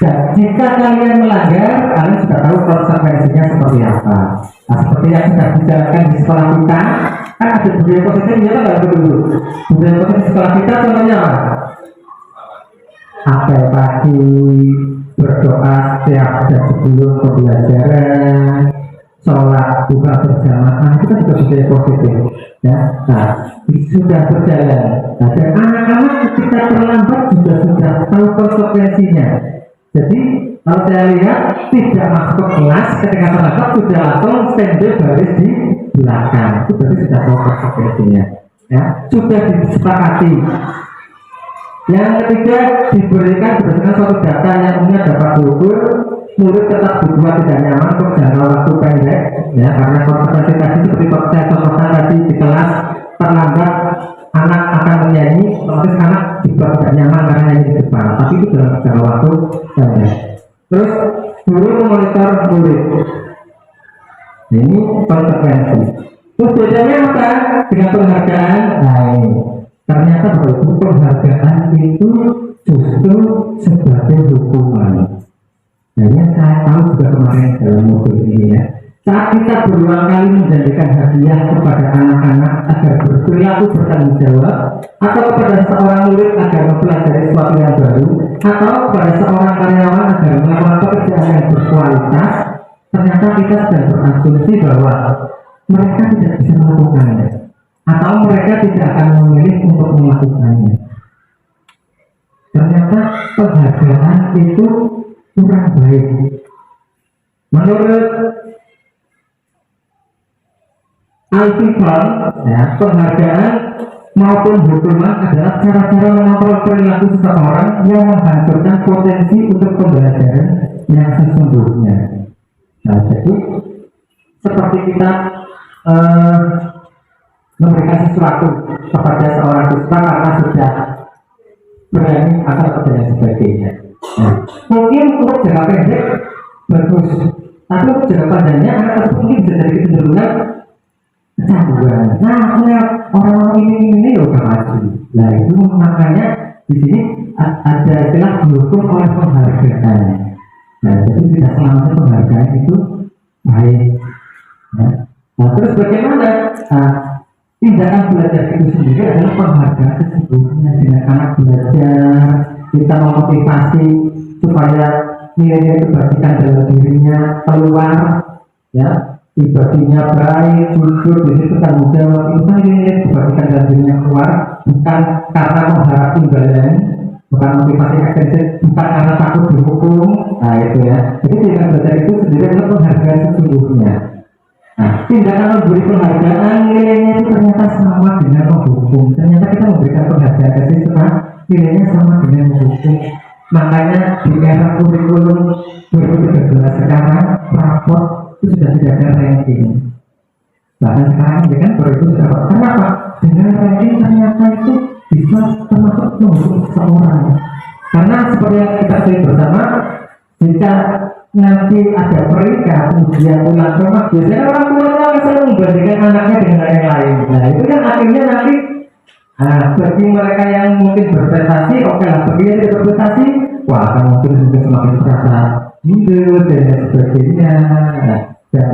Dan jika kalian melanggar, kalian sudah tahu konsekuensinya seperti apa. Nah, seperti yang sudah dijalankan di sekolah kita, kan ada budaya positif, ya nggak betul. Budaya positif sekolah kita contohnya apa? Apel pagi, berdoa setiap dan sebelum pembelajaran, sholat buka berjamaah, itu kan juga budaya positif. Ya, nah sudah berjalan. Nah, dan anak-anak ketika terlambat juga sudah tahu konsekuensinya. Jadi kalau saya lihat tidak masuk ke kelas ketika terlambat sudah langsung standby baris di belakang, itu berarti sudah tahu konsekuensinya. Ya, sudah disepakati. Yang ketiga diberikan berdasarkan suatu data yang umumnya dapat diukur, murid tetap dibuat tidak nyaman untuk jangka waktu pendek, ya karena konsekuensi tadi seperti saya contohkan tadi di kelas terlambat anak akan menyanyi, otomatis anak dibuat tidak nyaman karena nyanyi di depan, tapi itu dalam jangka waktu pendek. Terus guru memonitor murid, ini konsekuensi. Terus bedanya apa dengan penghargaan? Nah ini ternyata bahwa penghargaan itu justru sebagai hukuman. Nah, yang saya tahu juga kemarin dalam modul ini ya, saat kita berulang kali menjanjikan hadiah kepada anak-anak agar berperilaku bertanggung jawab, atau kepada seorang murid agar mempelajari sesuatu yang baru, atau kepada seorang karyawan agar melakukan pekerjaan yang berkualitas, ternyata kita sedang berasumsi bahwa mereka tidak bisa melakukannya, atau mereka tidak akan memilih untuk melakukannya. Ternyata penghargaan itu kurang baik. Menurut Al-Fifal, ya, penghargaan maupun hukuman adalah cara-cara mengontrol perilaku seseorang yang menghancurkan potensi untuk pembelajaran yang sesungguhnya. Nah, jadi seperti kita memberikan sesuatu kepada seorang siswa karena sudah berani atau dan sebagainya. Nah, mungkin untuk jangka pendek bagus, tapi untuk jangka panjangnya anak tersebut mungkin bisa jadi kecenderungan kecanduan. Nah, orang-orang ini udah maju. Nah, itu makanya di sini ada istilah dihukum oleh penghargaan. Nah, jadi tidak selamanya penghargaan itu baik. Nah, terus bagaimana? Tindakan belajar itu sendiri adalah penghargaan sesungguhnya. Dengan anak belajar, kita memotivasi supaya nilai kebajikan dalam dirinya keluar, ya, pribadinya baik, jujur, di situ tanggung jawab, itu kan nilai kebajikan dalam dirinya keluar, bukan karena mengharap imbalan, bukan motivasi ekstensif, bukan karena takut dihukum. Nah, itu ya. Jadi tindakan belajar itu sendiri adalah penghargaan sesungguhnya. Nah, tindakan memberi penghargaan nilainya itu ternyata sama dengan menghukum. Ternyata kita memberikan penghargaan ke siswa, nilainya sama dengan menghukum. Makanya di era kurikulum 2013 sekarang, raport itu sudah tidak ada ranking. Bahkan sekarang ini kan baru itu sudah. Kenapa? Dengan ranking ternyata itu bisa termasuk menghukum seseorang. Karena seperti yang kita sering bersama, jika nanti ada perintah kemudian pulang rumah, biasanya orang tuanya selalu membandingkan anaknya dengan yang lain. Nah, itu kan akhirnya nanti bagi mereka yang mungkin berprestasi, oke lah, bagi yang tidak berprestasi, wah, akan mungkin semakin terasa minder dan sebagainya. Nah, dan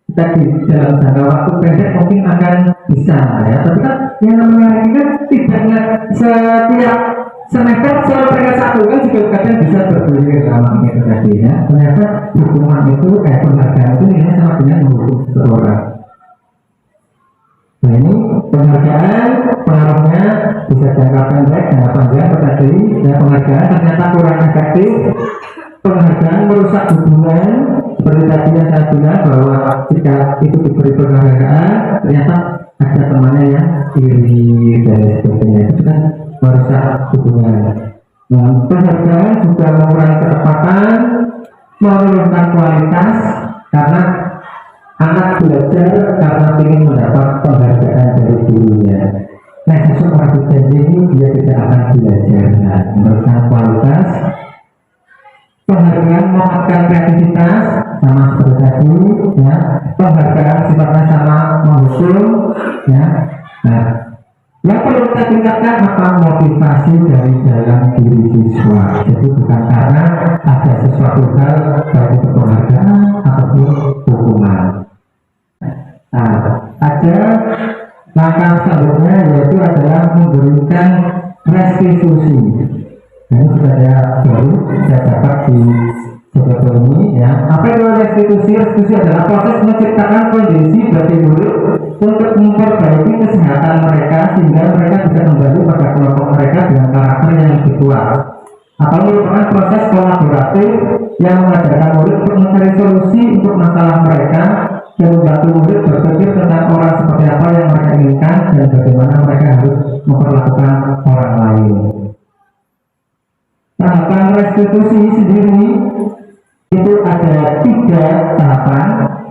kita di dalam jangka waktu pendek mungkin akan bisa, ya. Tapi kan yang namanya ini kan tidak setiap semester selalu peringkat satu kan juga kadang bisa bergulir dalam itu tadi, ya. Ternyata hukuman itu penghargaan itu nilainya sama dengan menghukum seseorang. Nah, ini penghargaan pengaruhnya bisa jangka pendek, jangka panjang tadi. Dan penghargaan ternyata kurang efektif. Penghargaan merusak hubungan, seperti tadi yang saya bilang bahwa jika itu diberi penghargaan ternyata ada temannya yang iri dan sebagainya, itu kan merusak hubungan. Nah, penghargaan juga mengurangi ketepatan, menurunkan kualitas karena anak belajar karena ingin mendapat penghargaan dari gurunya. Nah, seseorang berjanji ini dia tidak akan belajar. Nah, menurunkan kualitas, penghargaan menguatkan kreativitas sama seperti tadi, ya. Penghargaan sifatnya sama menghukum, ya. Nah, yang perlu kita tingkatkan apa? Motivasi dari dalam diri siswa. Jadi bukan karena ada sesuatu hal baik itu penghargaan ataupun hukuman. Nah, ada langkah selanjutnya yaitu adalah memberikan restitusi. Nah, ini sudah saya dapat di buku ini, ya. Apa itu restitusi? Restitusi adalah proses menciptakan kondisi bagi murid untuk memperbaiki kesehatan mereka sehingga mereka bisa kembali pada kelompok mereka dengan karakter yang lebih kuat. Atau merupakan proses kolaboratif yang mengajarkan murid untuk mencari solusi untuk masalah mereka dan membantu murid berpikir tentang orang seperti apa yang mereka inginkan dan bagaimana mereka harus memperlakukan orang lain. Tahapan restitusi sendiri itu ada 3 tahapan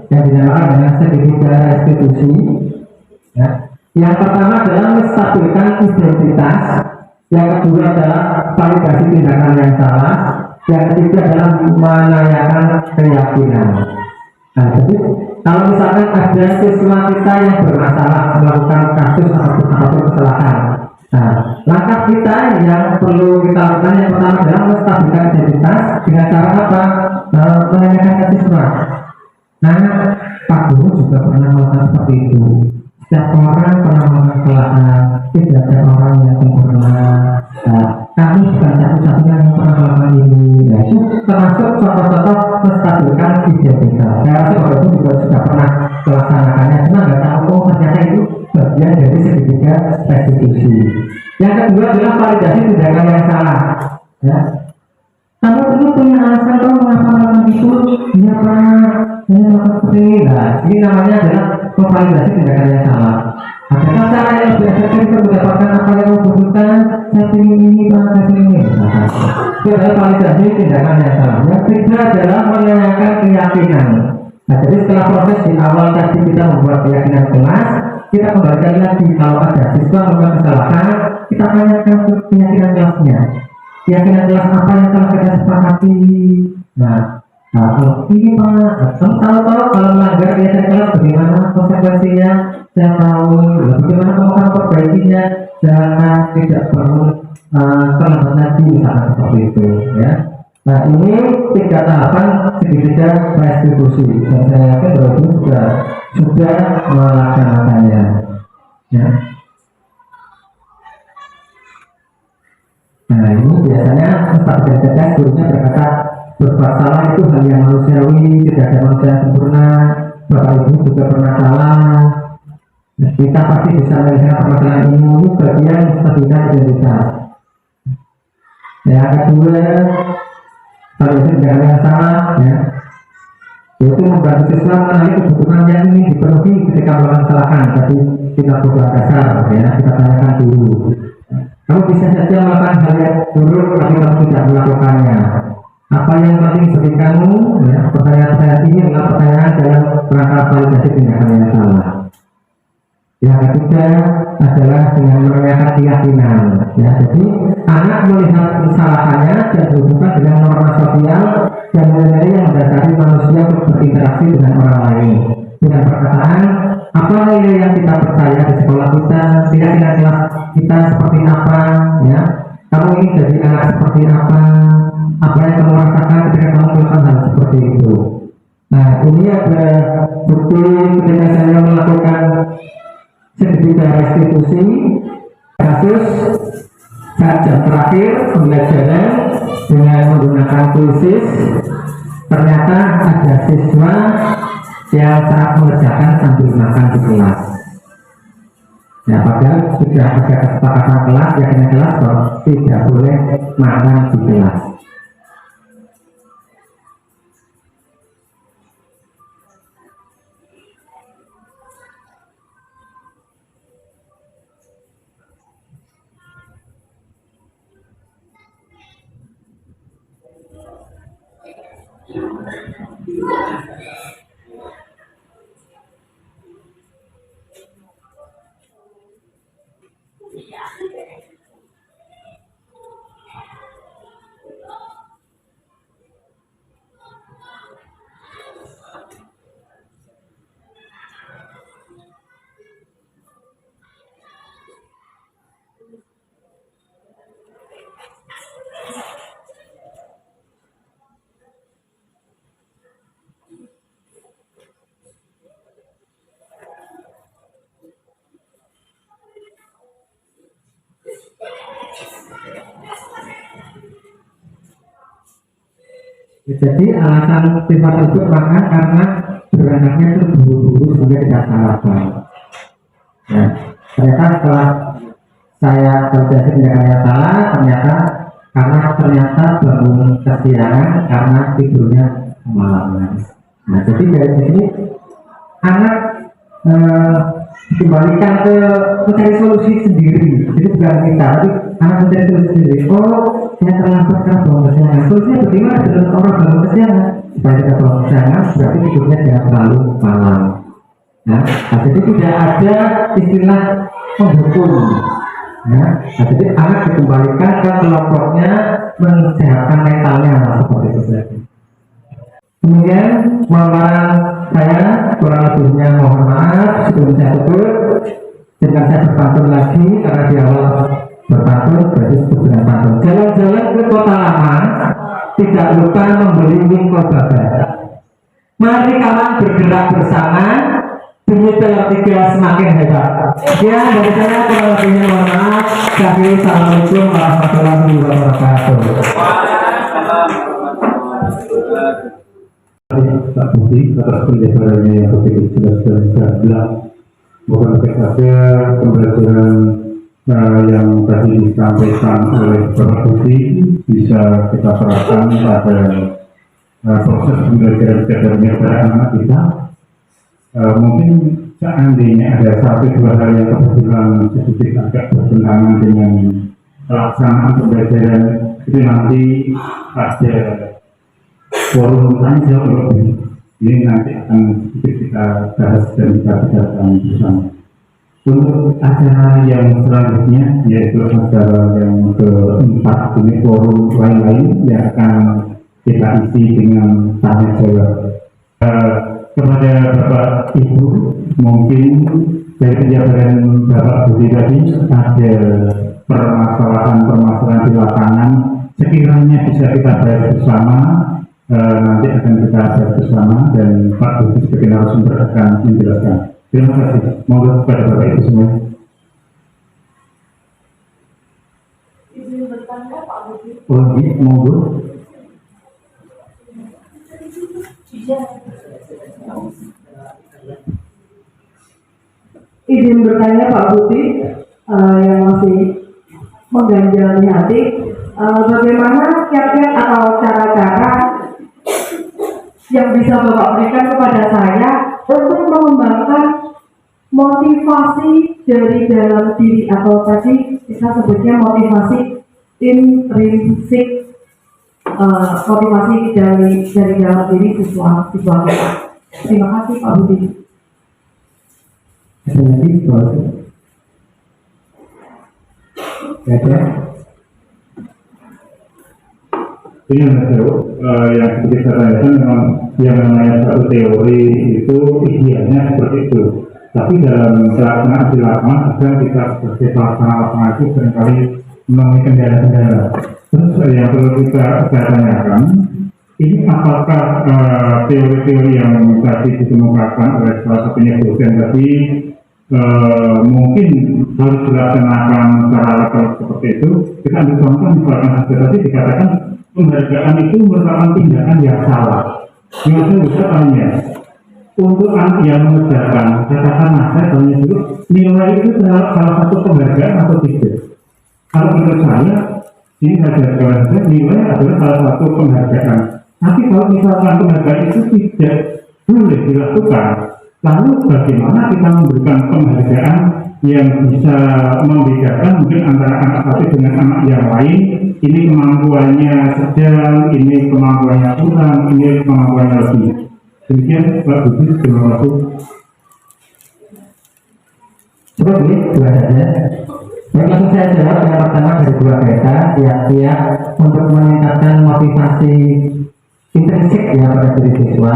yang dinamakan dengan segitiga restitusi, ya. Yang pertama adalah menstabilkan identitas, yang kedua adalah validasi tindakan yang salah, yang ketiga adalah menanyakan keyakinan. Nah, jadi kalau misalkan ada siswa kita yang bermasalah melakukan kasus ataupun kesalahan, Nah, langkah kita yang perlu kita lakukan yang pertama adalah menstabilkan identitas dengan cara apa? Menanyakan siswa. Nah, Pak Guru juga pernah melakukan seperti itu. Setiap orang pernah melakukan kesalahan, tidak ada orang yang sempurna. Nah, kami bukan satu-satunya yang pernah melakukan ini. Nah, itu termasuk contoh-contoh menstabilkan identitas. Saya rasa kalau itu juga sudah pernah melaksanakannya, cuma nggak tahu kok ternyata itu bagian dari segitiga restitusi. Yang kedua adalah validasi tindakan yang salah. Ya, kamu dulu punya alasan kamu mengapa melakukan itu? Iya Pak, saya melakukan seperti ini. Nah, ini namanya adalah memvalidasi tindakan yang salah. Adakah cara yang lebih efektif untuk mendapatkan apa yang kamu butuhkan? Saya pilih ini Pak, saya pilih ini. Itu adalah validasi tindakan yang salah. Yang ketiga adalah menanyakan keyakinan. Nah, jadi setelah proses di awal tadi kita membuat keyakinan kelas, kita kembalikan lagi kalau ada siswa melakukan kesalahan, kita tanyakan keyakinan kelasnya. Keyakinan kelas apa yang telah kita sepakati. Nah, kalau ini Pak, kamu tahu kalau melanggar keyakinan kelas bagaimana konsekuensinya? Saya tahu. Bagaimana kamu akan perbaikinya? Jangan tidak perlu terlambat lagi misalkan seperti itu, ya. Nah, ini 3 tahapan segitiga restitusi dan saya yakin bahwa itu sudah melaksanakannya, ya. Nah, ini biasanya Ustaz dan gurunya berkata berbuat salah itu hal yang manusiawi, tidak ada manusia yang sempurna. Bapak Ibu juga pernah salah. Nah, kita pasti bisa menyelesaikan permasalahan ini bagian menstabilkan identitas. Yang kedua, validasi tindakan yang salah, ya, yaitu membantu siswa mengenali kebutuhan yang ingin dipenuhi ketika melakukan kesalahan. Tadi kita butuh dasar, ya, kita tanyakan dulu. Kamu bisa saja melakukan hal yang buruk, tapi kamu tidak melakukannya. Apa yang penting bagi kamu? Ya, pertanyaan ini adalah pertanyaan dalam rangka validasi tindakan yang salah. Yang ketiga adalah dengan menanyakan keyakinan. Ya, jadi anak melihat kesalahannya dan berhubungan dengan norma sosial dan nilai yang mendasari manusia untuk berinteraksi dengan orang lain. Dengan perkataan, apa nilai yang kita percaya di sekolah kita, keyakinan kelas kita seperti apa, ya, kamu ingin jadi anak seperti apa yang kamu rasakan ketika kamu melakukan hal seperti itu. Nah, ini ada bukti ketika saya melakukan segitiga restitusi kasus saat jam terakhir pembelajaran dengan menggunakan kuisis, ternyata ada siswa yang saat mengerjakan sambil makan di kelas. Ya, padahal sudah ada kesepakatan kelas, yakinnya kelas bahwa tidak boleh makan di kelas. Jadi alasan sifat tersebut makan karena beranaknya itu buru-buru sehingga tidak sarapan. Ya, ternyata setelah saya validasi tindakan yang salah, ternyata bangun kesiangan karena tidurnya kemalaman. Nah, jadi dari sini anak dikembalikan ke mencari solusi sendiri. Jadi bukan kita, tapi anak mencari solusi sendiri. Oh, saya terlambat karena bangun kesiangan. Solusinya bagaimana dengan orang bangun kesiangan? Supaya tidak bangun kesiangan, berarti tidurnya jangan terlalu malam. Nah, jadi tidak ada istilah penghukum. Nah, jadi anak dikembalikan ke kelompoknya, mensehatkan mentalnya, seperti itu saja. Kemudian pemaparan saya kurang lebihnya mohon maaf sebelum saya tutup. Jika saya berpantun lagi karena di awal pantun, berarti disebut dengan pantun. Jalan-jalan ke kota lama, tidak lupa membeli wingko babat. Mari kawan bergerak bersama demi telur tiga semakin hebat. Ya, dari saya kurang lebihnya mohon maaf. Assalamualaikum warahmatullahi wabarakatuh. Pak Budi atas penjelasannya yang begitu jelas dan gamblang. Bukan saja pembelajaran yang tadi disampaikan oleh Bapak Budi bisa kita terapkan pada proses pembelajaran kecerdasan pada anak kita. Mungkin seandainya ada satu dua hal yang kebetulan sedikit agak bertentangan dengan pelaksanaan pembelajaran, itu nanti ada forum tanya jawab ini nanti akan sedikit kita bahas dan kita bicarakan bersama. Untuk acara yang selanjutnya, yaitu acara yang keempat, ini forum lain-lain yang akan kita isi dengan tanya jawab. Kepada Bapak Ibu, mungkin dari penjabaran Bapak Budi tadi ada permasalahan-permasalahan di lapangan, sekiranya bisa kita bahas bersama. Nanti akan kita bahas bersama dan Pak Budi sebagai narasumber akan menjelaskan. Terima kasih. Monggo kepada Bapak Ibu semua. Izin bertanya Pak Budi. Oh, iya, monggo. Izin bertanya Pak Budi, yang masih mengganjal di hati, bagaimana kiat-kiat atau cara-cara yang bisa Bapak berikan kepada saya untuk mengembangkan motivasi dari dalam diri, atau tadi kita sebutnya motivasi intrinsik, motivasi dari dalam diri siswa kita. Terima kasih Pak Budi. Ada lagi, Pak? Ada? Ini yang sedikit saya tanyakan memang yang namanya satu teori itu idealnya seperti itu. Tapi dalam pelaksanaan di lapangan, kadang kita sebagai pelaksana lapangan itu seringkali menemui kendala-kendala. Terus yang perlu kita tanyakan, ini apakah teori-teori yang tadi dikemukakan oleh salah satunya dosen tadi mungkin harus dilaksanakan secara lokal seperti itu? Kita ambil contoh misalkan saja tadi dikatakan penghargaan itu merupakan tindakan yang salah. Yang saya bisa tanya, untuk anak yang mengerjakan, katakanlah saya tanya dulu, nilai itu salah satu penghargaan atau tidak? Kalau menurut saya, ini saja saya nilai adalah salah satu penghargaan. Tapi kalau misalkan penghargaan itu tidak boleh dilakukan, lalu bagaimana kita memberikan penghargaan yang bisa membedakan mungkin antara anak satu dengan anak yang lain? Ini kemampuannya sedang, ini kemampuannya kurang, ini kemampuannya lebih. Demikian Pak Budi, terima kasih. Coba ini dua saja. Baik, langsung saya jawab yang pertama dari dua kereta, kiat-kiat untuk meningkatkan motivasi intrinsik ya pada diri siswa.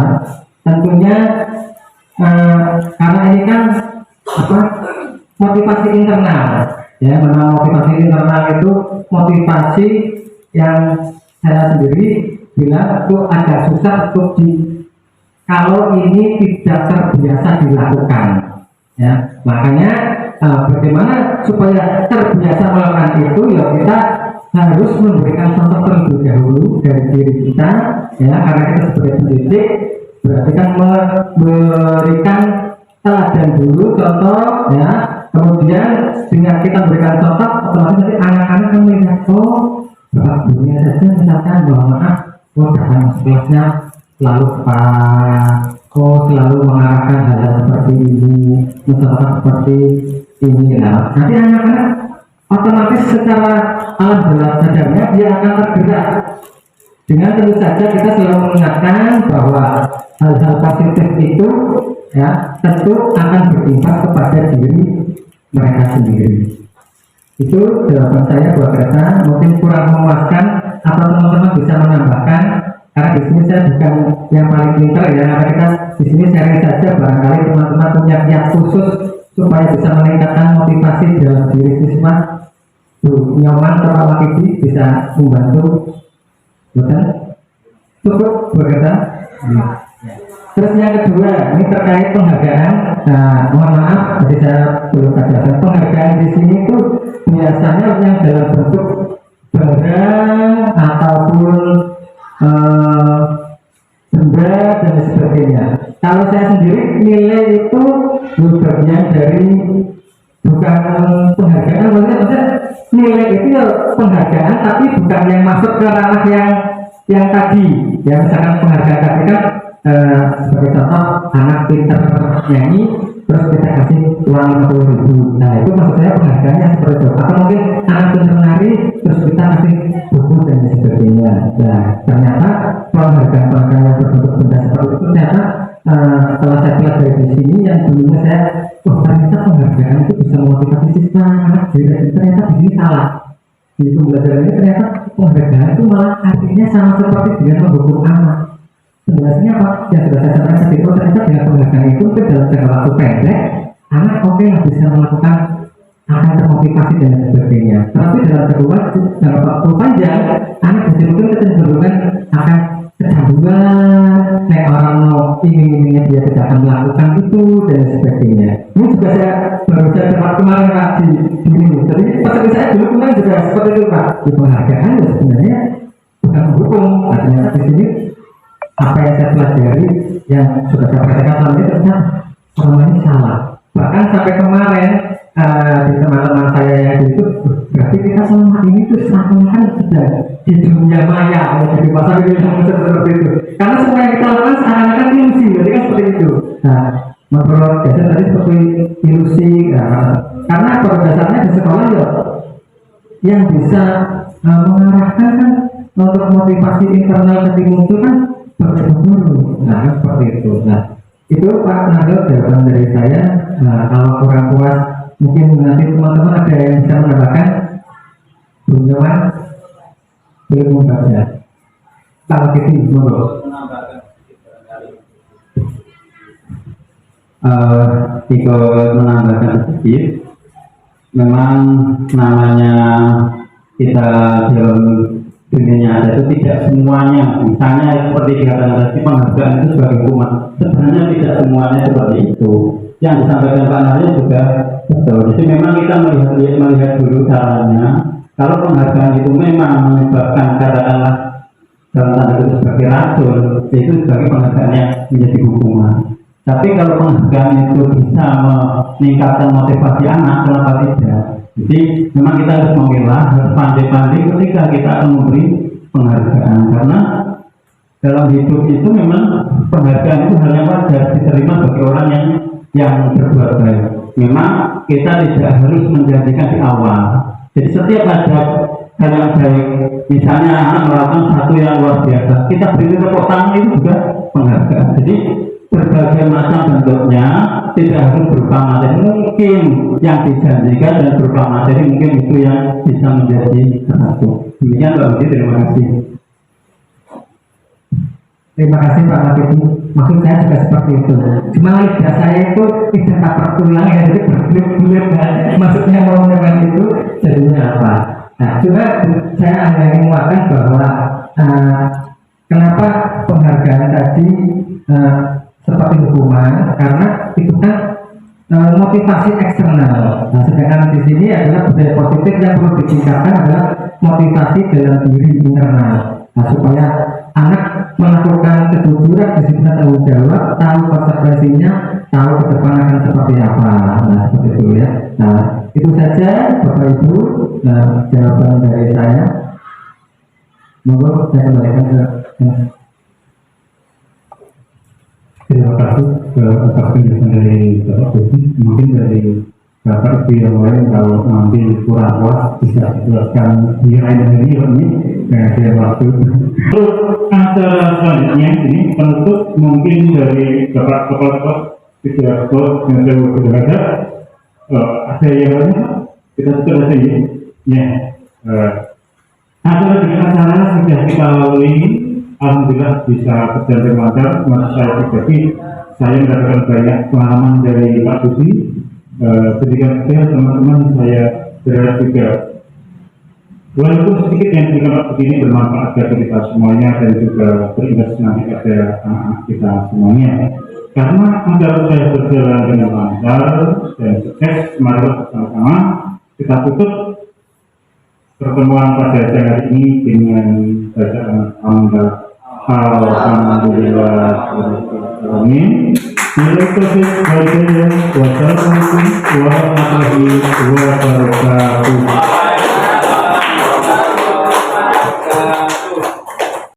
Tentunya karena ini kan motivasi internal, ya, memang motivasi internal itu motivasi yang saya sendiri bilang itu agak susah untuk kalau ini tidak terbiasa dilakukan, ya. Makanya bagaimana supaya terbiasa melakukan itu, ya kita harus memberikan contoh terlebih dahulu dari diri kita, ya, karena kita sebagai pendidik berarti kan memberikan teladan dulu, contoh, ya. Kemudian dengan kita memberikan contoh, otomatis nanti anak-anak kan melihat, oh, bapak gurunya saja misalkan bahwa maaf, oh datang kelasnya selalu selalu mengarahkan hal-hal seperti ini, misalkan seperti ini. Nah, nanti anak-anak otomatis secara alam bawah sadarnya dia akan tergerak. Dengan tentu saja kita selalu mengingatkan bahwa hal-hal positif itu, ya, tentu akan berimbas kepada diri mereka sendiri. Itu jawaban saya buat mereka. Mungkin kurang memuaskan atau teman-teman bisa menambahkan, karena di sini saya bukan yang paling pintar, ya, karena kita di sini sharing saja, barangkali teman-teman punya kiat khusus supaya bisa meningkatkan motivasi dalam diri siswa. Bu Nyoman Bapak Wakili bisa membantu, betul? Cukup berkata. Terus yang kedua, ini terkait penghargaan. Nah, mohon maaf, tadi saya belum katakan penghargaan di sini itu biasanya yang dalam bentuk barang ataupun benda dan sebagainya. Kalau saya sendiri nilai itu bagian dari bukan penghargaan, maksudnya nilai itu ya penghargaan, tapi bukan yang masuk ke ranah yang tadi. Ya misalkan penghargaan tadi kan sebagai contoh anak pinter nyanyi terus kita kasih uang 50.000. Nah itu maksud saya penghargaannya seperti itu. Atau mungkin anak pinter menari terus kita kasih buku dan sebagainya. Nah ternyata penghargaan yang berbentuk benda seperti itu ternyata setelah saya pelajari di sini yang dulunya saya ternyata penghargaan itu bisa memotivasi siswa anak beda. Ternyata di sini salah. Di pembelajaran ini ternyata penghargaan itu malah artinya sama seperti dengan menghukum anak. Sebenarnya apa? Yang sudah saya sampaikan tadi itu ternyata dengan penghargaan itu dalam jangka waktu pendek anak bisa melakukan akan termotivasi dan sebagainya. Tapi dalam jangka waktu panjang anak mungkin kecenderungan akan kecanduan, kayak orang mau ingin-inginnya dia tidak akan melakukan itu dan sebagainya. Ini juga saya baru saya dapat kemarin Pak di sini. Jadi pesan saya dulu kemarin juga seperti itu Pak. Di penghargaan ya sebenarnya bukan hukum. Artinya di sini apa yang saya pelajari yang sudah saya praktekkan selama ini ternyata selama ini salah. Bahkan sampai kemarin di teman-teman saya yang itu berarti kita selama ini tuh seakan-akan sudah di dunia maya, jadi pasar bilang seperti itu. Karena semua yang kita lakukan seakan-akan ilusi, jadi kan seperti itu. Nah, menurut dasar tadi seperti ilusi, karena pada dasarnya di sekolah ya yang bisa mengarahkan kan untuk motivasi internal tadi muncul kan guru. Nah, seperti itu. Nah, itu Pak Nagel jawaban dari saya. Nah, kalau kurang puas, mungkin nanti teman-teman ada yang bisa menambahkan. Bunyawan, boleh membaca. Kalau gitu, monggo. Ikut menambahkan sedikit. Memang namanya kita dalam dunia nyata itu tidak semuanya, misalnya seperti dikatakan tadi penghargaan itu sebagai hukuman, sebenarnya tidak semuanya seperti itu. Yang disampaikan Pak Naryo juga betul. Jadi memang kita melihat dulu caranya. Kalau penghargaan itu memang menyebabkan katakanlah dalam tanda kutip sebagai racun, itu sebagai penghargaan yang menjadi hukuman. Tapi kalau penghargaan itu bisa meningkatkan motivasi anak, kenapa tidak? Jadi memang kita harus memilah, harus pandai-pandai ketika kita akan memberi penghargaan, karena dalam hidup itu memang penghargaan itu hal yang wajar diterima bagi orang yang berbuat baik. Memang kita tidak harus menjanjikan di awal. Jadi setiap ada hal yang baik, misalnya anak melakukan satu yang luar biasa, kita beri tepuk tangan, itu juga penghargaan. Jadi berbagai macam bentuknya, tidak harus berupa materi. Mungkin yang dijanjikan dan berupa materi mungkin itu yang bisa menjadi satu. Demikian Pak Budi, terima kasih. Terima kasih Pak Wakili. Maksud saya juga seperti itu. Cuma lidah saya itu tidak dapat tulang ya, jadi berbelit-belit. Maksudnya mau dengan itu jadinya apa? Nah, cuma saya hanya ingin mengatakan bahwa kenapa penghargaan tadi seperti hukuman, karena itu kan motivasi eksternal. Nah, sedangkan di sini adalah budaya positif yang perlu ditingkatkan adalah motivasi dalam diri internal. Nah, supaya anak melakukan kejujuran, disiplin, tanggung jawab, tahu konsekuensinya, tahu ke depan akan seperti apa. Nah, seperti itu ya. Nah, itu saja Bapak Ibu jawaban dari saya. Monggo saya kembalikan ke Terima kasih atas penjelasan dari Bapak Budi. Mungkin dari Bapak Ibu yang lain kalau nanti kurang puas bisa dijelaskan di lain hari ini dengan waktu. Terus acara selanjutnya ini penutup mungkin dari Bapak Kepala Sekolah tidak yang saya sudah ada yang lain kita sudah ada ya. Acara dengan acara sudah kita lalui. Alhamdulillah bisa berjalan lancar. Menurut saya pribadi, saya mendapatkan banyak pengalaman dari Pak Budi. Ketika teman-teman saya berharap juga Walaupun sedikit yang diberikan Pak Budi ini bermanfaat bagi kita semuanya dan juga berimbas nanti pada anak-anak kita semuanya. Karena agar saya berjalan dengan lancar dan sukses, mari bersama-sama kita tutup pertemuan pada siang hari ini dengan bacaan Alhamdulillah. Amin. Wassalamualaikum warahmatullahi wabarakatuh.